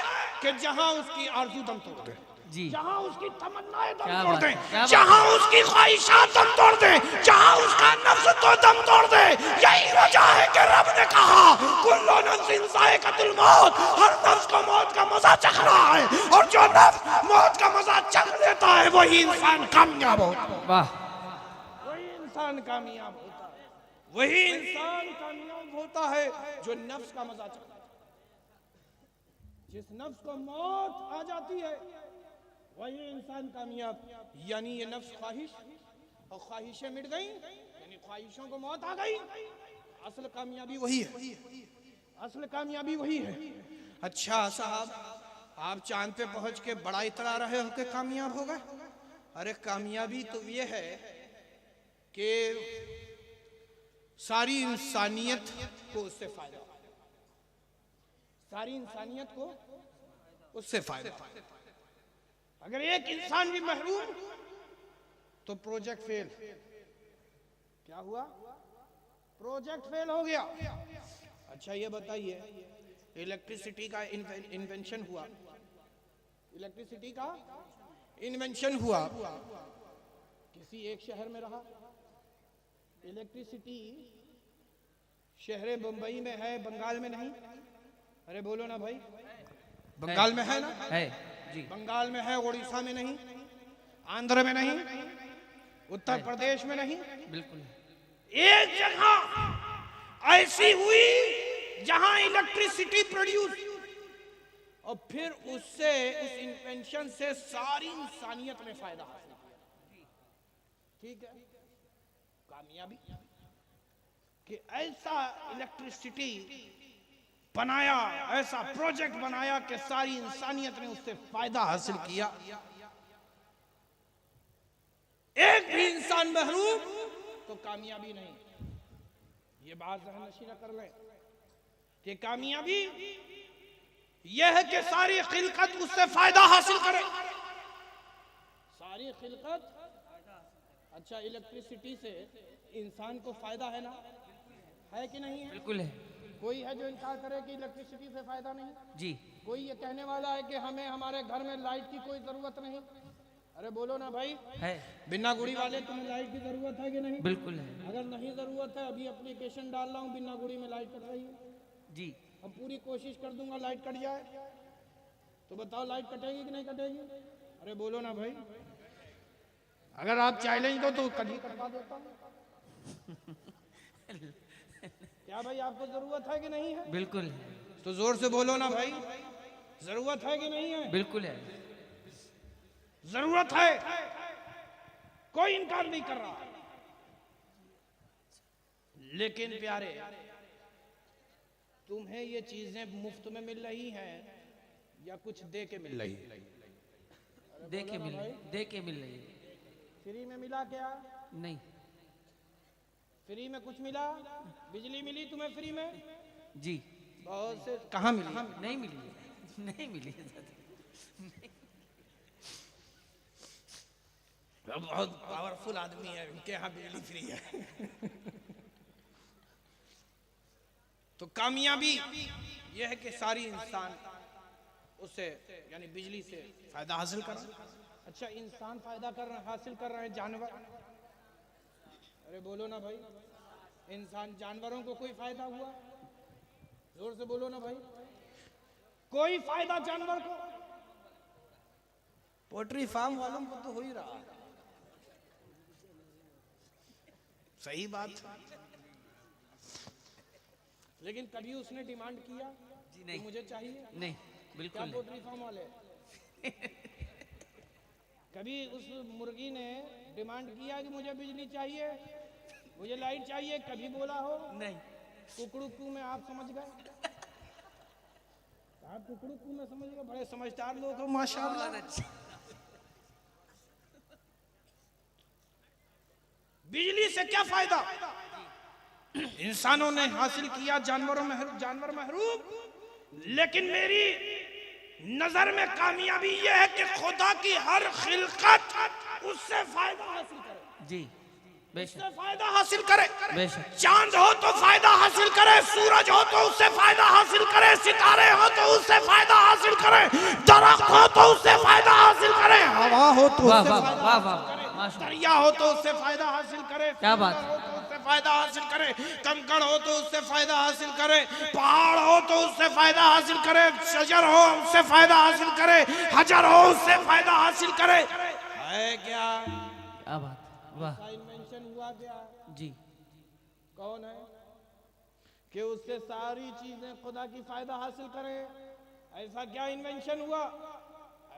कि जहां उसकी आरज़ू दम तोड़ दे, जी, जहां उसकी तमन्नाएं दम क्या तोड़ बात दे, है, क्या बात जहां उसकी ख्वाहिशात दम तोड़ दे, जहां उसका नफ्स तो दम तोड़ दे। यही वजह है कि रब ने कहा कुल्लु नफ्सिन ज़ाइक़तुल मौत, हर नफ्स को मौत का मजा चखना है, और जो नफ्स मौत का मजा चख लेता है वही इंसान कामयाब होता है। वाह, वही इंसान कामयाब होता है, वही इंसान कामयाब होता है जो नफ्स का मजा चखता है। जिस नफ्स को मौत आ जाती है वही इंसान कामयाब। यानी ये नफ्स ख्वाहिश, और ख्वाहिशें मिट गई यानी ख्वाहिशों को मौत आ गई। असल कामयाबी वही है, असल कामयाबी वही है। अच्छा साहब, आप चांद पे पहुंच के बड़ा इतरा रहे हो कि कामयाब हो गए? अरे कामयाबी तो ये है कि सारी इंसानियत को उससे फायदा, सारी इंसानियत को उससे फायदा। अगर एक इंसान भी महरूम तो प्रोजेक्ट फेल। क्या हुआ? प्रोजेक्ट फेल हो गया। अच्छा ये बताइए, इलेक्ट्रिसिटी का इन्वेंशन हुआ, इलेक्ट्रिसिटी का इन्वेंशन हुआ, किसी एक शहर में रहा। इलेक्ट्रिसिटी शहर बंबई में है, बंगाल में नहीं। अरे बोलो ना भाई, बंगाल में है ना? है जी। बंगाल में है, उड़ीसा में नहीं, आंध्र में नहीं, उत्तर प्रदेश में नहीं। बिल्कुल। एक जगह ऐसी हुई जहां इलेक्ट्रिसिटी प्रोड्यूस, और फिर उससे, उस इन्वेंशन से सारी इंसानियत ने फायदा हासिल किया। ठीक है, कामयाबी कि ऐसा इलेक्ट्रिसिटी बनाया, ऐसा प्रोजेक्ट बनाया कि सारी इंसानियत ने उससे फायदा हासिल किया। एक भी इंसान महरूम तो कामयाबी नहीं। ये बात ज़हन नशीना कर लें कि कामयाबी यह है कि सारी खिलकत उससे फायदा हासिल करे, सारी खिलकत। अच्छा, इलेक्ट्रिसिटी से इंसान को फायदा है ना, है कि नहीं है? बिल्कुल है। कोई है जो इनकार करे कि इलेक्ट्रिसिटी से फायदा नहीं? जी। कोई ये कहने वाला है कि हमें हमारे घर में लाइट की कोई जरूरत नहीं? अरे बोलो ना भाई, है। बिन्ना गुड़ी वाले, तुम्हें लाइट की जरूरत है कि नहीं? बिल्कुल है। अगर नहीं जरूरत है, अभी एप्लीकेशन डाल रहा हूँ, बिन्ना गुड़ी में लाइट कट रही है, जी। अब पूरी कोशिश कर दूंगा लाइट कट जाए, तो बताओ लाइट कटेगी कि नहीं कटेगी? अरे बोलो ना भाई, अगर आप चैलेंज दो तो कभी कटवा देता हूँ। क्या भाई, आपको जरूरत है कि नहीं है? बिल्कुल है। तो जोर से बोलो ना भाई, जरूरत है कि नहीं है? बिल्कुल है। जरूरत है, कोई इनकार नहीं कर रहा। लेकिन प्यारे, तुम्हें ये चीजें मुफ्त में मिल रही हैं या कुछ दे के मिल रही है? दे के मिल रही, दे के मिल रही है। फ्री में मिला क्या? नहीं। फ्री में कुछ मिला? बिजली मिली तुम्हें फ्री में? जी। बहुत से। कहाँ मिली? नहीं मिली, नहीं मिली। बहुत पावरफुल आदमी है, उनके यहाँ बिजली फ्री है। तो कामयाबी यह है कि सारी इंसान उससे, यानी बिजली से फायदा हासिल कर। अच्छा, इंसान फायदा हासिल कर रहे हैं, जानवर? अरे बोलो ना भाई, इंसान, जानवरों को कोई फायदा हुआ? जोर से बोलो ना भाई, कोई फायदा जानवर को? पोल्ट्री फार्म वालों को तो हो ही रहा है, सही बात है। लेकिन कभी उसने डिमांड किया जी नहीं, कि मुझे चाहिए? नहीं, क्या बिल्कुल नहीं। पोल्ट्री फार्म वाले कभी उस मुर्गी ने डिमांड किया कि मुझे बिजली चाहिए, मुझे लाइट चाहिए, कभी बोला हो? नहीं, कुकड़ू में आप समझ गए, आप कुकड़ू में समझ गए, बड़े समझदार लोग हो माशाअल्लाह। बहुत अच्छा। बिजली से क्या फायदा? इंसानों ने हासिल किया जानवर महरूम, लेकिन मेरी नजर में कामयाबी यह है कि खुदा की हर खिलकत उससे फायदा हासिल करे। जी बेशक, उससे फायदा हासिल करे। बेशक, चांद हो तो फायदा हासिल करे, सूरज हो तो उससे फायदा हासिल करे, सितारे हो तो उससे फायदा हासिल करे, दरख्त हो तो उससे फायदा हासिल करे, हवा हो तो वाह उससे वाह फायदा वाह हासिल वाह, करे, माशाअल्लाह, दरिया हो तो उससे फायदा हासिल करे, क्या बात समुंदर हो तो उससे फायदा हासिल करे, कंकड़ हो तो उससे फायदा हासिल करे, पहाड़ हो तो उससे फायदा हासिल करे, शजर हो उससे फायदा हासिल करे, हजर हो उससे फायदा हासिल करे। है क्या? क्या बात, वाह, इन्वेंशन हुआ क्या? जी कौन है कि उससे सारी चीजें खुदा की फायदा हासिल करे? ऐसा क्या इन्वेंशन हुआ?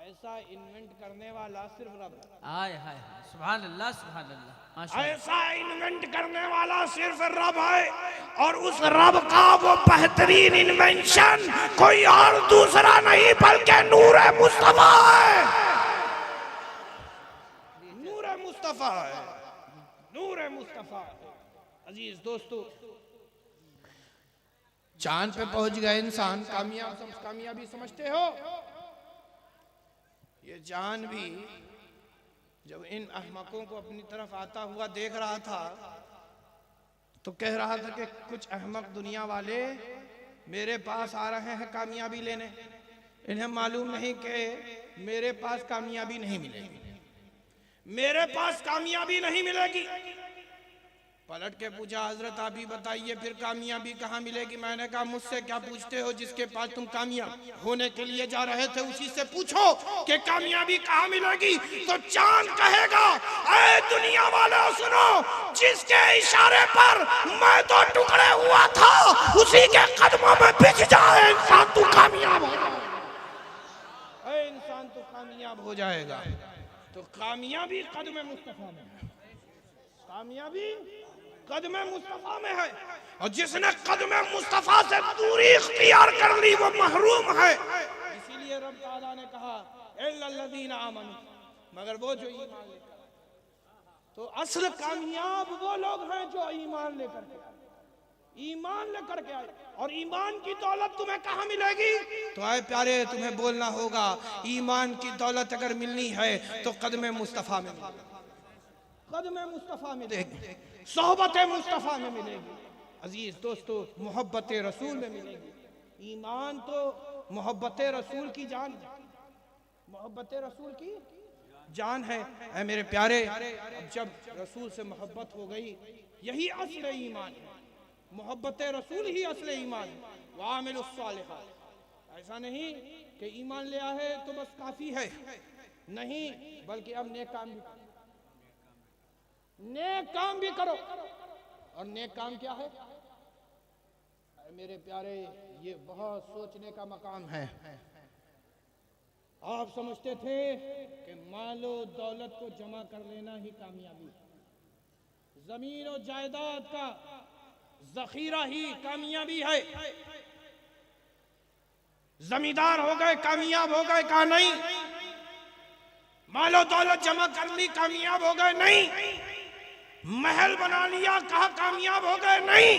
ऐसा इन्वेंट करने वाला सिर्फ रब है। आय हाय हाय, सुभान अल्लाह, सुभान अल्लाह, माशाअल्लाह, ऐसा इन्वेंट करने वाला सिर्फ रब है, और उस रब का वो बेहतरीन इन्वेंशन कोई और दूसरा नहीं बल्कि नूर मुस्तफा है। नूर मुस्तफा है, नूर मुस्तफा है। अजीज दोस्तों, चांद पे पहुंच गए इंसान, कामयाबी समझते हो? ये जान भी जब इन अहमकों को अपनी तरफ आता हुआ देख रहा था तो कह रहा था कि कुछ अहमक दुनिया वाले मेरे पास आ रहे हैं कामयाबी लेने, इन्हें मालूम नहीं कि मेरे पास कामयाबी नहीं मिलेगी, मेरे पास कामयाबी नहीं मिलेगी। पलट के पूछा, हजरत आप ही बताइए फिर कामयाबी कहाँ मिलेगी? मैंने कहा, मुझसे क्या पूछते हो? जिसके पास तुम कामयाब होने के लिए जा रहे थे उसी से पूछो कि कामयाबी कहाँ मिलेगी। तो चांद कहेगा, ऐ दुनिया वालों सुनो, जिसके इशारे पर मैं तो टुकड़े हुआ था उसी के कदमों में बिछ जाए इंसान, तू कामयाब हो जाएगा। ऐ इंसान तू कामयाब हो जाएगा। तो कामयाबी कदम मुस्तफा में है, कामयाबी कदम मुस्तफा में है, और जिसने कदम मुस्तफा से दूरी इख्तियार कर ली वो महरूम है। इसीलिए रब ताला ने कहा, इल्लल्लज़ीना आमनू, मगर वो जो ईमान लेकर आए। तो असल कामयाब वो लोग हैं जो ईमान लेकर के आए, ईमान लेकर के आए। और ईमान की दौलत तुम्हें कहाँ मिलेगी? तो आए प्यारे, तुम्हें बोलना होगा, ईमान की दौलत अगर मिलनी है तो कदम मुस्तफा में मिलेगी, कदम मुस्तफा मिलेगी, सोहबत मुस्तफा में मिलेगी। अजीज दोस्तों, मोहब्बत रसूल में मिलेगी। ईमान तो मोहब्बत रसूल की जान है, मोहब्बत रसूल की जान है। ऐ मेरे प्यारे, अब जब रसूल से मोहब्बत हो गई, यही असल ईमान है, मोहब्बत रसूल ही असल ईमान है। वामिलुस सालिहात, ऐसा नहीं कि ईमान ले आए तो बस काफी है, नहीं, बल्कि अब नेक काम भी करो, नेक काम भी करो। और नेक काम क्या है? मेरे प्यारे, ये बहुत सोचने का मकाम है। आप समझते थे कि मालो दौलत को जमा कर लेना ही कामयाबी, जमीन और जायदाद का जखीरा ही कामयाबी है। जमींदार हो गए कामयाब हो गए? कहा नहीं। मालो दौलत जमा कर ली कामयाब हो गए? नहीं। महल बना लिया, कहा कामयाब हो गए? नहीं।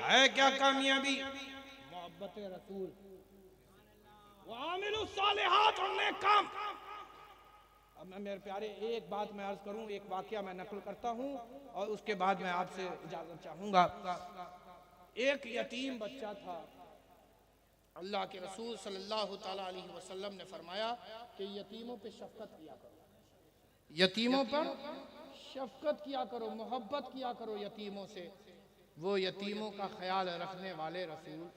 है क्या कामयाबी? मोहब्बत रसूल, वामिलुस सालिहात, और नेक काम। अब मैं मेरे प्यारे एक बात मैं अर्ज करूं, एक वाकया मैं नकल करता हूं और उसके बाद मैं आपसे इजाजत चाहूंगा। एक यतीम बच्चा था, अल्लाह के रसूल सल्लल्लाहु ताला अलैहि वसल्लम ने फरमाया कि यतीमों पे शफकत किया करो, यतीमों पर शफकत किया करो, मोहब्बत किया करो यतीमों से। वो यतीमों का ख्याल रखने वाले रसूल,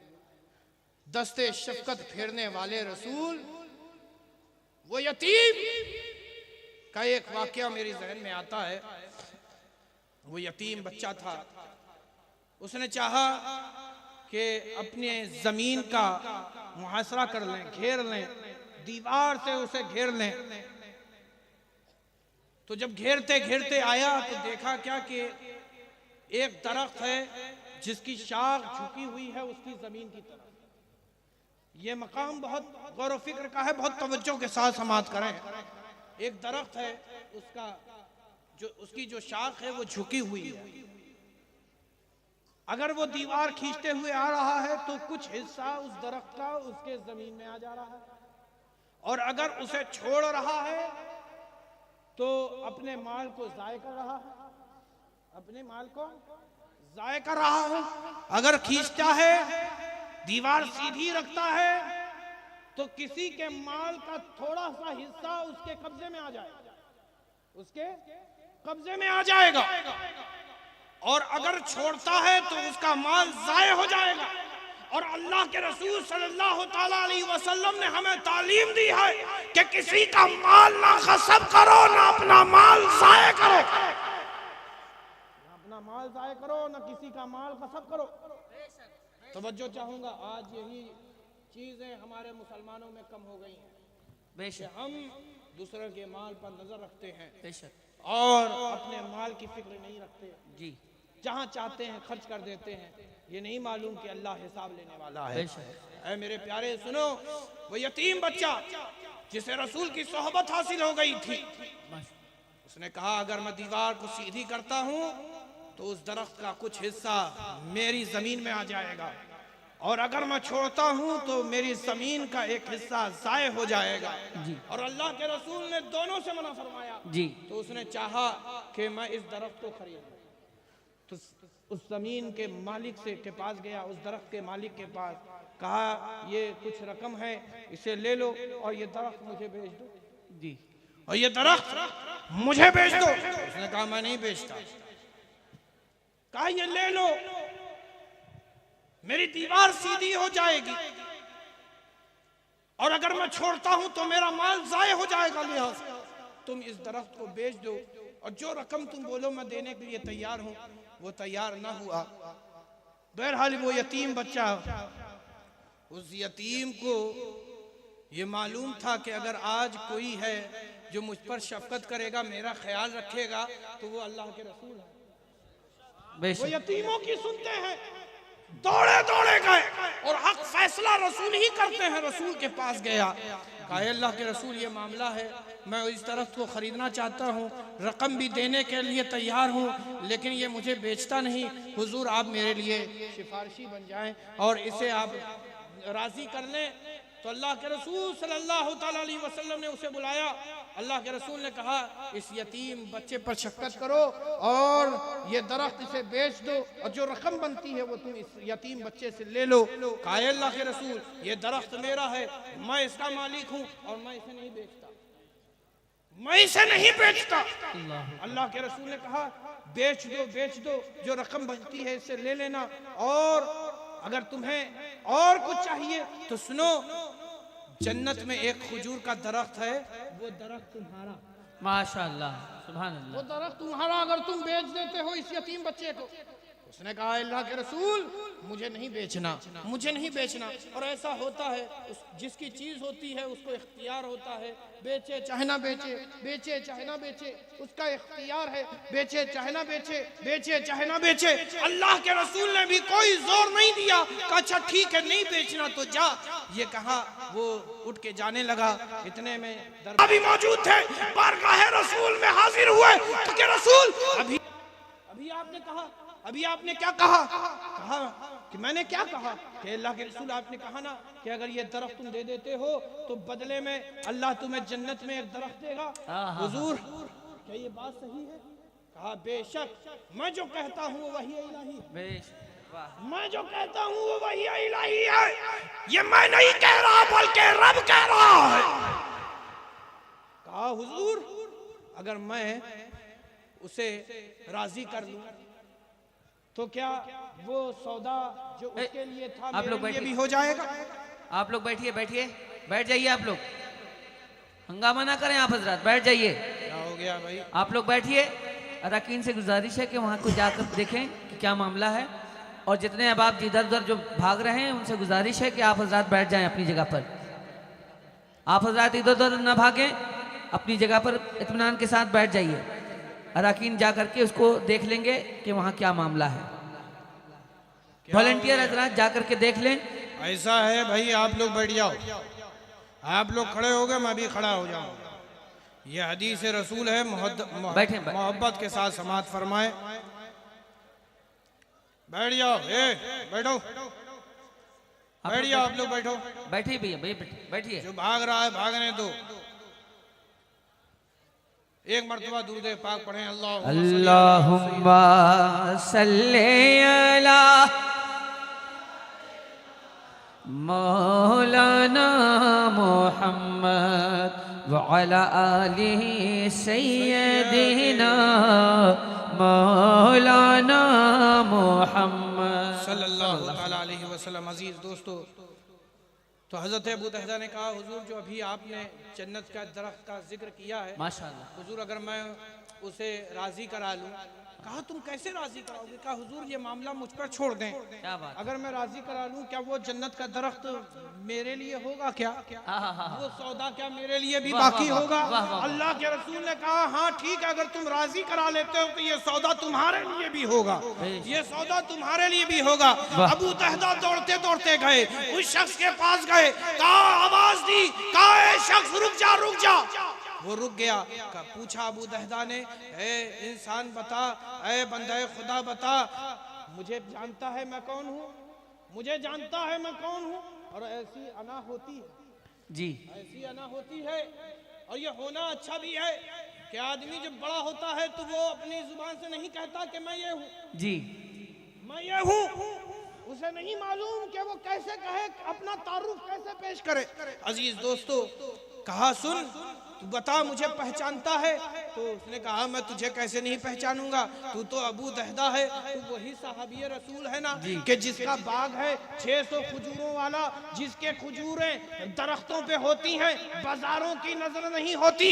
दस्ते शफकत फेरने वाले रसूल, वो यतीम का एक वाकया मेरे जहन में आता है। वो यतीम बच्चा था, उसने चाहा कि अपने जमीन का मुहासरा कर लें, घेर लें, दीवार से उसे घेर लें। तो जब घेरते घेरते आया तो देखा क्या कि एक दरख्त है जिसकी शाख झुकी हुई है उसकी जमीन की तरफ। ये मकाम बहुत गौर व फिक्र का है, बहुत तवज्जो के साथ समाअत करें। एक दरख्त है, उसकी जो शाख है वो झुकी हुई है। अगर वो दीवार खींचते हुए आ रहा है तो कुछ हिस्सा उस दरख्त का उसके जमीन में आ जा रहा है, और अगर उसे छोड़ रहा है तो अपने माल को जाय कर रहा है, अपने माल को जाय कर रहा है। अगर खींचता है, दीवार सीधी रखता है, तो किसी के माल का थोड़ा सा हिस्सा उसके कब्जे में आ जाएगा, उसके कब्जे में आ जाएगा। और अगर छोड़ता है तो उसका माल जाय हो जाएगा। और अल्लाह के रसूल सल्लल्लाहु ताला अलैहि वसल्लम ने हमें तालीम दी है कि किसी का माल ना गस्ब करो, ना अपना माल जाय करो, ना अपना माल जाय करो, ना किसी का माल गस्ब करो। तवज्जो चाहूंगा, आज यही चीजें हमारे मुसलमानों में कम हो गई हैं। बेशक हम दूसरे के माल पर नजर रखते हैं, बेशक, और अपने माल की फिक्र नहीं रखते। जी, जहां चाहते हैं खर्च कर देते हैं। ये नहीं मालूम कि अल्लाह हिसाब लेने वाला है। ऐ मेरे प्यारे सुनो, वो यतीम बच्चा जिसे रसूल की सोहबत हासिल हो गई थी, उसने कहा अगर मैं दीवार को सीधी करता हूं तो उस दरख्त का कुछ हिस्सा मेरी जमीन में आ जाएगा, और अगर मैं छोड़ता हूं तो मेरी जमीन का एक हिस्सा जाय हो जाएगा। और अल्लाह के रसूल ने दोनों से मना फरमाया जी। तो उसने चाहा कि मैं इस दरख्त को खरीद लूं। तो उस जमीन के मालिक से के पास गया, उस दरख्त के मालिक के पास, कहा ये कुछ रकम है, इसे ले लो और ये दरख्त मुझे बेच दो। जी, और ये दरख्त मुझे बेच दो। उसने कहा मैं नहीं बेचता। कहा ये ले लो, मेरी दीवार सीधी हो जाएगी, और अगर मैं छोड़ता हूं तो मेरा माल जाय हो जाएगा, लिहाजा तुम इस दरख्त को बेच दो, और जो रकम तुम बोलो मैं देने के लिए तैयार हूं। वो तैयार ना हुआ। बहरहाल वो यतीम बच्चा, उस यतीम को ये मालूम था कि अगर आज कोई है जो मुझ पर शफकत करेगा, मेरा ख्याल रखेगा, तो वो अल्लाह के रसूल है। वो बेशक, यतीमों की सुनते हैं, दौड़े दौड़े गए, और हक फैसला रसूल ही करते हैं। रसूल के पास गया, कहा अल्लाह के रसूल ये मामला है, मैं इस दरख्त को खरीदना चाहता हूँ, रकम भी देने के लिए तैयार हूँ, लेकिन ये मुझे बेचता नहीं। हुजूर आप मेरे लिए सिफारिशी बन जाएं और इसे आप राजी कर लें। तो अल्लाह के रसूल सल्लल्लाहु ताला अलैहि वसल्लम ने उसे बुलाया। अल्लाह के रसूल ने कहा इस यतीम बच्चे पर शफकत करो और ये दरख्त इसे बेच दो, और जो रकम बनती है वो तुम इस यतीम बच्चे से ले लो। कहा अल्लाह के रसूल ये दरख्त मेरा है, मैं इसका मालिक हूँ और मैं इसे नहीं बेचता, मैं इसे नहीं बेचता। अल्लाह के रसूल ने कहा बेच दो, बेच दो, जो रकम बनती है इसे ले लेना, और अगर तुम्हें और कुछ चाहिए तो सुनो, जन्नत में एक खजूर का दरख्त है, वो दरख्त तुम्हारा, माशाअल्लाह, सुभान वो अल्लाह। दरख्त तुम्हारा, अगर तुम बेच देते हो इस यतीम बच्चे को। उसने कहा अल्लाह के रसूल मुझे नहीं बेचना, मुझे नहीं बेचना। और ऐसा होता है, जिसकी चीज होती है उसको इख्तियार होता है, बेचे चाहे ना बेचे, बेचे चाहे ना बेचे, उसका इख्तियार है, बेचे चाहे ना बेचे, बेचे चाहे ना बेचे। अल्लाह के रसूल ने भी कोई जोर नहीं दिया, कहा अच्छा ठीक है नहीं बेचना तो जा। ये कहा, वो उठ के जाने लगा। इतने में दरबार भी मौजूद थे, बारगाह रसूल में हाजिर हुए कि रसूल अभी आपने कहा, अभी आपने क्या कहा? कहा कि मैंने क्या कहा कि अल्लाह के रसूल आपने कहा ना कि अगर ये दरख्त तुम दे देते हो तो बदले में अल्लाह तुम्हें जन्नत में एक दरख्त देगा। हुजूर क्या ये बात सही है? कहा बेशक, मैं जो कहता हूँ वही इलाही, मैं जो कहता हूँ वो वही इलाही है। ये मैं नहीं कह रहा बल्कि रब कह रहा है। कहा हुजूर अगर मैं उसे राजी कर लूं तो क्या वो सौदा जो उसके लिए था आप लोग मेरे लिए बैठिए, भी हो जाएगा? आप लोग बैठिए, बैठिए, बैठ जाइए आप लोग। हंगामा ना करें आप हजरात, बैठ जाइए। क्या हो गया भाई? आप लोग बैठिए। अरकान से गुजारिश है कि वहाँ को जाकर देखें कि क्या मामला है, और जितने अहबाब इधर उधर जो भाग रहे हैं उनसे गुजारिश है कि आप हजरात बैठ जाएं अपनी जगह पर। आप हजरात इधर उधर ना भागें, अपनी जगह पर इत्मीनान के साथ बैठ जाइए। अरकान जा करके उसको देख लेंगे कि वहाँ क्या मामला है। वॉलंटियर हजरात जा करके देख लें। ऐसा है भाई, आप लोग बैठ जाओ। आप लोग खड़े हो गए, मैं भी खड़ा हो जाऊं। ये हदीस रसूल है, बैठें। मोहब्बत के साथ समाअत फरमाए। बैठ जाओ, बैठो, बैठ जाओ, आप लोग बैठो। बैठिए भैया, बैठिए। जो भाग रहा है भागने दो। एक मर्तबा दुरूद पाक पढ़ें। अल्लाहुम्मा सल्ली अला मौलाना मुहम्मद व अला आलिहि सय्यदिना मौलाना मुहम्मद सल्लल्लाहु तआला अलैहि वसल्लम। अजीज दोस्तों, तो हज़रत अबू दहदा ने कहा, हुजूर जो अभी आपने जन्नत का दरख्त का जिक्र किया है, माशाअल्लाह, हुजूर अगर मैं उसे राजी करा लूं। कहा तुम कैसे राजी कराओगे? कहा हुजूर ये मामला मुझ पर छोड़ दें। क्या बात। अगर मैं राजी करा लूं, क्या वो जन्नत का दरख्त मेरे लिए होगा? क्या वो सौदा क्या मेरे लिए भी बाकी होगा? अल्लाह के रसूल ने कहा हाँ ठीक है, अगर तुम राजी करा लेते हो तो ये सौदा तुम्हारे लिए भी होगा, ये सौदा तुम्हारे लिए भी होगा। अबू दहदा दौड़ते दौड़ते गए, उस शख्स के पास गए, कहा आवाज दी, कहा ए शख्स रुक जा, रुक जा। वो रुक गया। पूछा अबू दहदा ने, ए इंसान बता, ए बंदे खुदा बता, मुझे जानता है मैं कौन हूँ, मुझे जानता है मैं कौन हूँ। और ऐसी अना होती है जी, ऐसी अना होती है, और ये होना अच्छा भी है कि आदमी जब बड़ा होता है तो वो अपनी जुबान से नहीं कहता कि मैं ये हूँ जी, मैं ये हूँ। उसे नहीं मालूम कि वो कैसे कहे, अपना तारुफ कैसे पेश करे। अजीज दोस्तों, कहा सुन तू बता मुझे पहचानता है? तो उसने कहा मैं तुझे कैसे नहीं पहचानूंगा, तू तो अबू दहदा है, तू वही सहाबी रसूल है ना कि जिसका बाग है 600 खजूरों वाला, जिसके खजूरें दरख्तों पे होती हैं, बाजारों की नजर नहीं होती,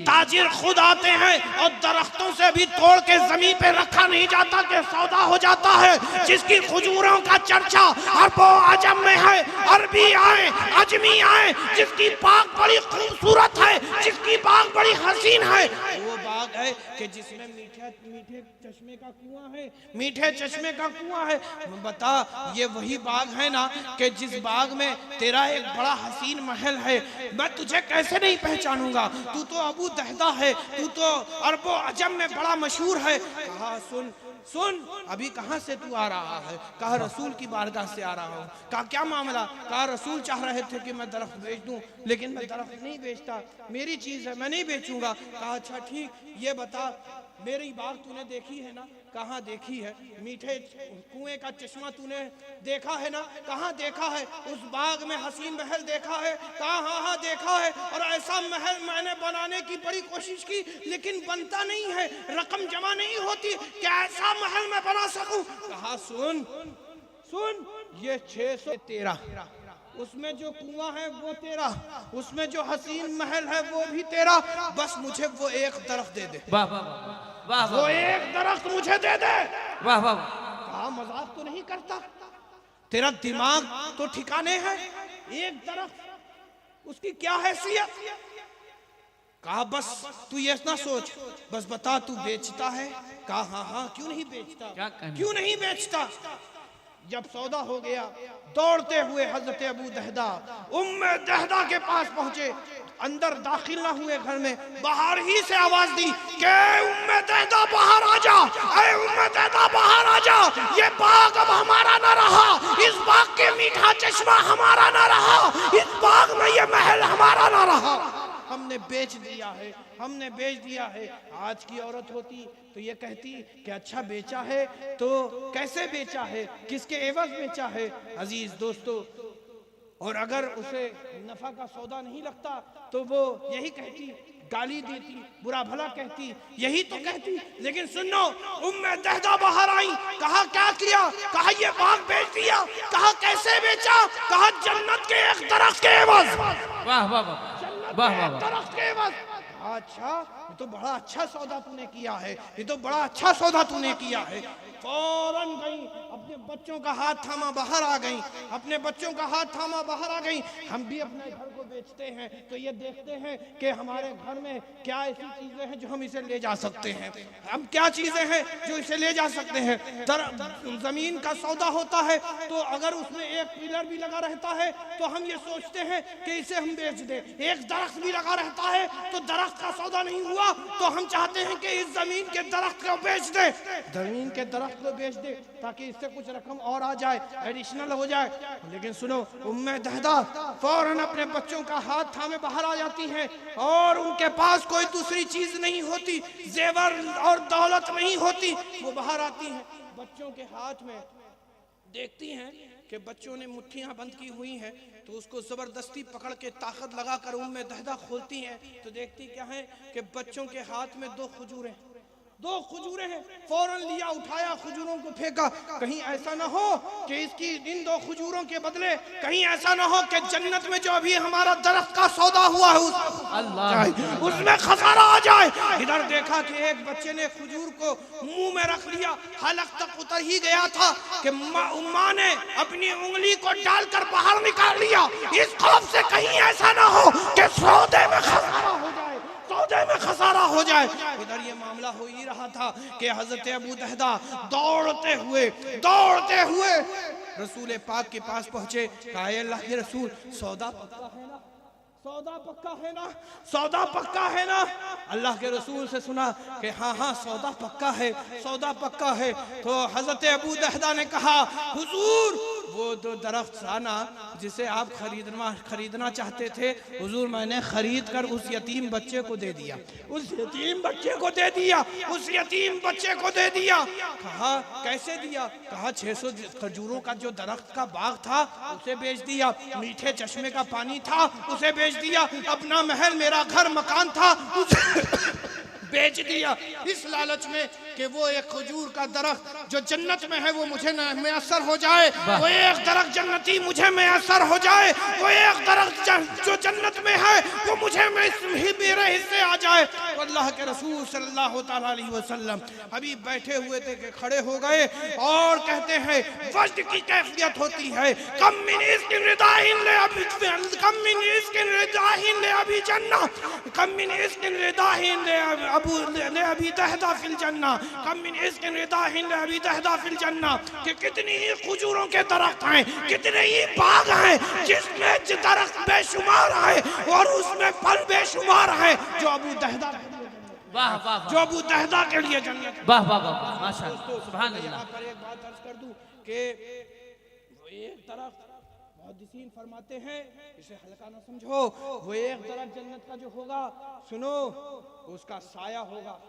ताजिर खुद आते हैं और दरख्तों से भी तोड़ के जमीन पे रखा नहीं जाता कि सौदा हो जाता है, जिसकी खजूरों का चर्चा अरबो अजम में है, अरबी आए अजमी आए, जिसकी बाग बड़ी खूबसूरत है, जिसकी बाग बड़ी हसीन है, वो बाग है कि जिसमें मीठे मीठे चश्मे का कुआं है, मीठे चश्मे का कुआं है। बता ये वही बाग है ना कि जिस बाग में तेरा एक बड़ा हसीन महल है, मैं तुझे कैसे नहीं पहचानूंगा? तू तो अबू दहदा है, तू तो अरबो अजम में बड़ा मशहूर है। कहा सुन सुन, अभी कहाँ से तू आ रहा है? कहा रसूल की बारगाह से आ रहा हूँ। कहा क्या मामला? कहा रसूल चाह रहे थे कि मैं दरख्त बेच दूं, लेकिन मैं दरख्त नहीं बेचता, मेरी चीज है, मैं नहीं बेचूंगा। कहा अच्छा ठीक, ये बता मेरी बाग तूने देखी है ना? कहाँ देखी है? मीठे कुएं का चश्मा तूने देखा है ना? कहाँ देखा है? उस बाग में हसीन महल देखा है? कहा हाँ हाँ देखा है, और ऐसा महल मैंने बनाने की बड़ी कोशिश की लेकिन बनता नहीं है, रकम जमा नहीं होती, क्या ऐसा महल मैं बना सकूं? कहा सुन सुन, ये 613, उसमें जो कुआं है वो तेरा, उसमें जो हसीन महल है वो भी तेरा, बस मुझे वो एक दरख्त दे दे। वाह वाह वाह, वो एक दरख्त मुझे दे दे। वाह वाह। कहा मजाक तो नहीं करता, तेरा दिमाग तो ठिकाने है, एक दरख्त उसकी क्या हैसियत? कहा बस तू ये ना सोच, बस बता तू बेचता है? कहा हाँ हाँ, क्यों नहीं बेचता, क्यों नहीं बेचता। जब सौदा हो गया, दौड़ते हुए हजरत अबू दहदा उम्मे दहदा के पास पहुंचे, अंदर दाखिल ना हुए घर में, बाहर ही से आवाज दी कि उम्मे दहदा बाहर आ जा, ऐ उम्मे दहदा बाहर आ जा, ये बाग अब हमारा ना रहा, इस बाग के मीठा चश्मा हमारा ना रहा, इस बाग में ये महल हमारा ना रहा, हमने बेच दिया है, हमने बेच दिया है। आज की औरत होती तो ये कहती कि अच्छा बेचा है तो कैसे बेचा है, किसके एवज बेचा है। अजीज दोस्तों, और अगर उसे नफा का सौदा नहीं लगता तो वो यही कहती, गाली देती, बुरा भला कहती, यही तो कहती। लेकिन सुनो, उम्मे दहदा बाहर आई, कहा क्या किया? कहा ये बाग बेच दिया। कहा कैसे बेचा? कहा जन्नत के एक दरख्त के एवज। वाह वाह वाह वाह, वाह, वाह। दरख्त के एवज। अच्छा, ये तो बड़ा अच्छा सौदा तूने किया है, ये तो बड़ा अच्छा सौदा तूने किया है। फौरन गई, अपने बच्चों का हाथ थामा बाहर आ गई, अपने बच्चों का हाथ थामा बाहर आ गई। हम भी अपने घर को बेचते हैं तो ये देखते हैं कि हमारे घर में क्या ऐसी चीजें हैं जो हम इसे ले जा सकते हैं, हम क्या चीजें हैं जो इसे ले जा सकते हैं। जमीन का सौदा होता है तो अगर उसमें एक पिलर भी लगा रहता है तो हम ये सोचते हैं कि इसे हम बेच दें। एक दरख्त भी लगा रहता है तो दरख्त का सौदा नहीं हुआ तो हम चाहते हैं कि इस जमीन के दरख्त को बेच दे, जमीन के दरख्त को बेच दे ताकि इससे कुछ रकम और आ जाए, एडिशनल हो जाए। लेकिन सुनो, उम्मे दहदा फौरन अपने बच्चों का हाथ थामे बाहर आ जाती हैं और उनके पास कोई दूसरी चीज नहीं होती, जेवर और दौलत नहीं होती। वो बाहर आती हैं, बच्चों के हाथ में देखती हैं कि बच्चों ने मुट्ठियां बंद की हुई हैं तो उसको जबरदस्ती पकड़ के ताकत लगाकर उम्मे दहदा खोलती हैं तो देखती क्या है कि बच्चों के हाथ में दो खजूरें हैं। फौरन लिया, उठाया, खजूरों को फेंका। कहीं ऐसा ना हो कि इसकी इन दो खजूरों के बदले कहीं ऐसा ना हो कि जन्नत में जो अभी हमारा दरख्त का सौदा हुआ है उसमें खसारा आ जाए। इधर देखा कि एक बच्चे ने खजूर को मुंह में रख लिया, हलक तक उतर ही गया था कि उम्मा ने अपनी उंगली को डालकर बाहर निकाल लिया। इस खौफ से कहीं ऐसा ना हो कि सौदे में खसारा हो जाए, सौदे में खसारा हो जाए। इधर ये मामला हो ही रहा था कि हजरत अबू दहदा दौड़ते हुए रसूल पाक के पास पहुंचे। कहा, अल्लाह के रसूल, सौदा पक्का है ना, सौदा पक्का है ना, सौदा पक्का है ना। अल्लाह के रसूल से सुना कि हाँ सौदा पक्का है, सौदा पक्का है। तो हजरत अबू दहदा ने कहा, हुजूर वो जो दरख्त था ना जिसे आप खरीदना चाहते थे, हुजूर मैंने खरीद कर उस यतीम बच्चे को दे दिया, उस यतीम बच्चे को दे दिया, उस यतीम बच्चे को दे दिया। कहा, कैसे दिया? कहा, 600 खजूरों का जो दरख्त का बाग था उसे बेच दिया, मीठे चश्मे का पानी था उसे बेच दिया, अपना महल मेरा घर मकान था उसे बेच दिया, इस लालच में कि वो एक खजूर का दरख्त जो जन्नत में है वो मुझे मैसर हो जाए, वो एक दरख्त जन्नती मुझे मैसर हो जाए, वो एक दरख्त जो जन्नत में है वो मुझे मेरे हिस्से आ जाए। तो अल्लाह के रसूल सल्लल्लाहु तआला अलैहि वसल्लम अभी बैठे हुए थे कि खड़े हो गए और कहते हैं, वज्द की कैफियत होती है, कम मिन इस्किन रिदाहिन ले अभी कम मिन इस्किन रिदाहिन ले अभी जन्ना, कम मिन इस्किन रिदाहिन ले अभी दहदा फिल जन्ना, कम मिन इस्किन रिदाहिन ले अभी दहदा फिल जन्ना। कि कितनी ही खजूरों के दरख्त हैं, कितने ही बाग हैं जिसमें दरख्त बेशुमार है और उसमें फल बेशुमार है जो अबू दहदा जो अबू दहदा के लिए जन्नत। वाह वाह वाह, माशाअल्लाह, सुभान अल्लाह। एक बात अर्ज कर दूं कि वो एक दरख्त, मुहद्दिसीन फरमाते हैं, इसे हल्का ना समझो, वो एक दरख्त जन्नत का जो होगा, सुनो, उसका साया होगा।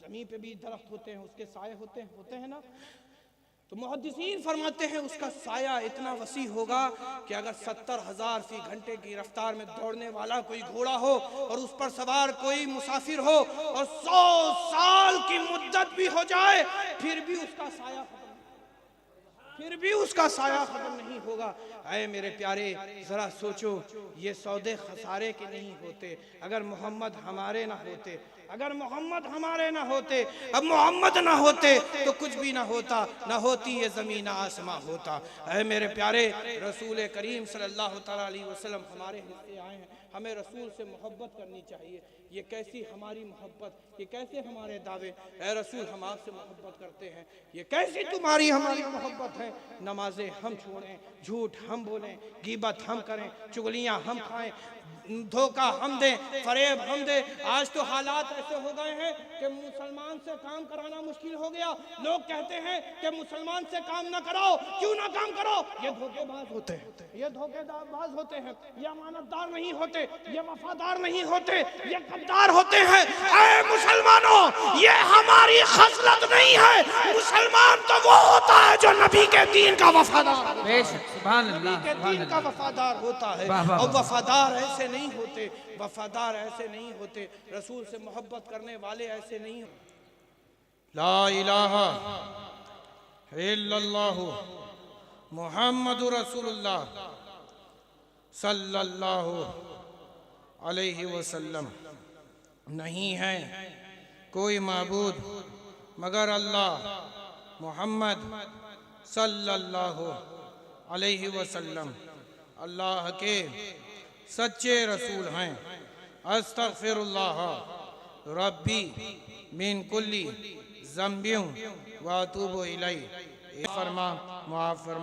जमीन पे भी दरख्त होते हैं, उसके साये होते हैं ना, तो मुहद्दिसीन फरमाते हैं उसका साया इतना वसी होगा कि अगर 70,000 फी घंटे की रफ्तार में दौड़ने वाला कोई घोड़ा हो और उस पर सवार कोई मुसाफिर हो और 100 साल की मुद्दत भी हो जाए फिर भी उसका साया खत्म नहीं होगा। आए मेरे प्यारे, जरा सोचो, ये सौदे खसारे के नहीं होते अगर मोहम्मद हमारे ना होते, अगर मोहम्मद हमारे ना होते, अब मोहम्मद ना होते तो कुछ भी ना होता, ना होती ये ज़मीन आसमां होता। ऐ मेरे प्यारे, रसूल करीम सल्लल्लाहु तआला अलैहि वसल्लम हमारे हिस्से आए हैं, हमें रसूल से मोहब्बत करनी चाहिए। ये कैसी हमारी मोहब्बत, ये कैसे हमारे दावे, ऐ रसूल हम आपसे मोहब्बत करते हैं, ये कैसी तुम्हारी हमारी मोहब्बत है। नमाजें हम छोड़ें, झूठ हम बोलें, गीबत हम करें, चुगलियाँ हम खाएं, धोखा हम दें, फरेब हम दें। आज तो हालात ऐसे हो गए हैं कि मुसलमान से काम कराना मुश्किल हो गया। लोग कहते हैं कि मुसलमान से काम ना कराओ, क्यों ना काम करो? ये धोखेबाज होते हैं, ये धोखेबाज होते हैं, ये अमानतदार नहीं होते, ये वफादार नहीं होते, ये गद्दार होते हैं। ऐ मुसलमानों, ये हमारी खसलत नहीं है। मुसलमान तो वो होता है जो नबी के दीन का वफादार, नबी के दीन का वफादार होता है। और वफादार ऐसे नहीं होते, वफादार ऐसे नहीं होते, रसूल से मोहब्बत करने वाले ऐसे नहीं होते। ला इलाहा इल्लल्लाहु मुहम्मदुर रसूलुल्लाह सल्लल्लाहु अलैहि वसल्लम नहीं है कोई माबूद मगर अल्लाह, मोहम्मद सल्लल्लाहु अलैहि वसल्लम अल्लाह के सच्चे रसूल हैं। अस्तगफिरुल्लाह रब्बी मिन कुल्ली ज़ंबिन व अतूबु इलैह। फरमा मुआफ़ फरमा।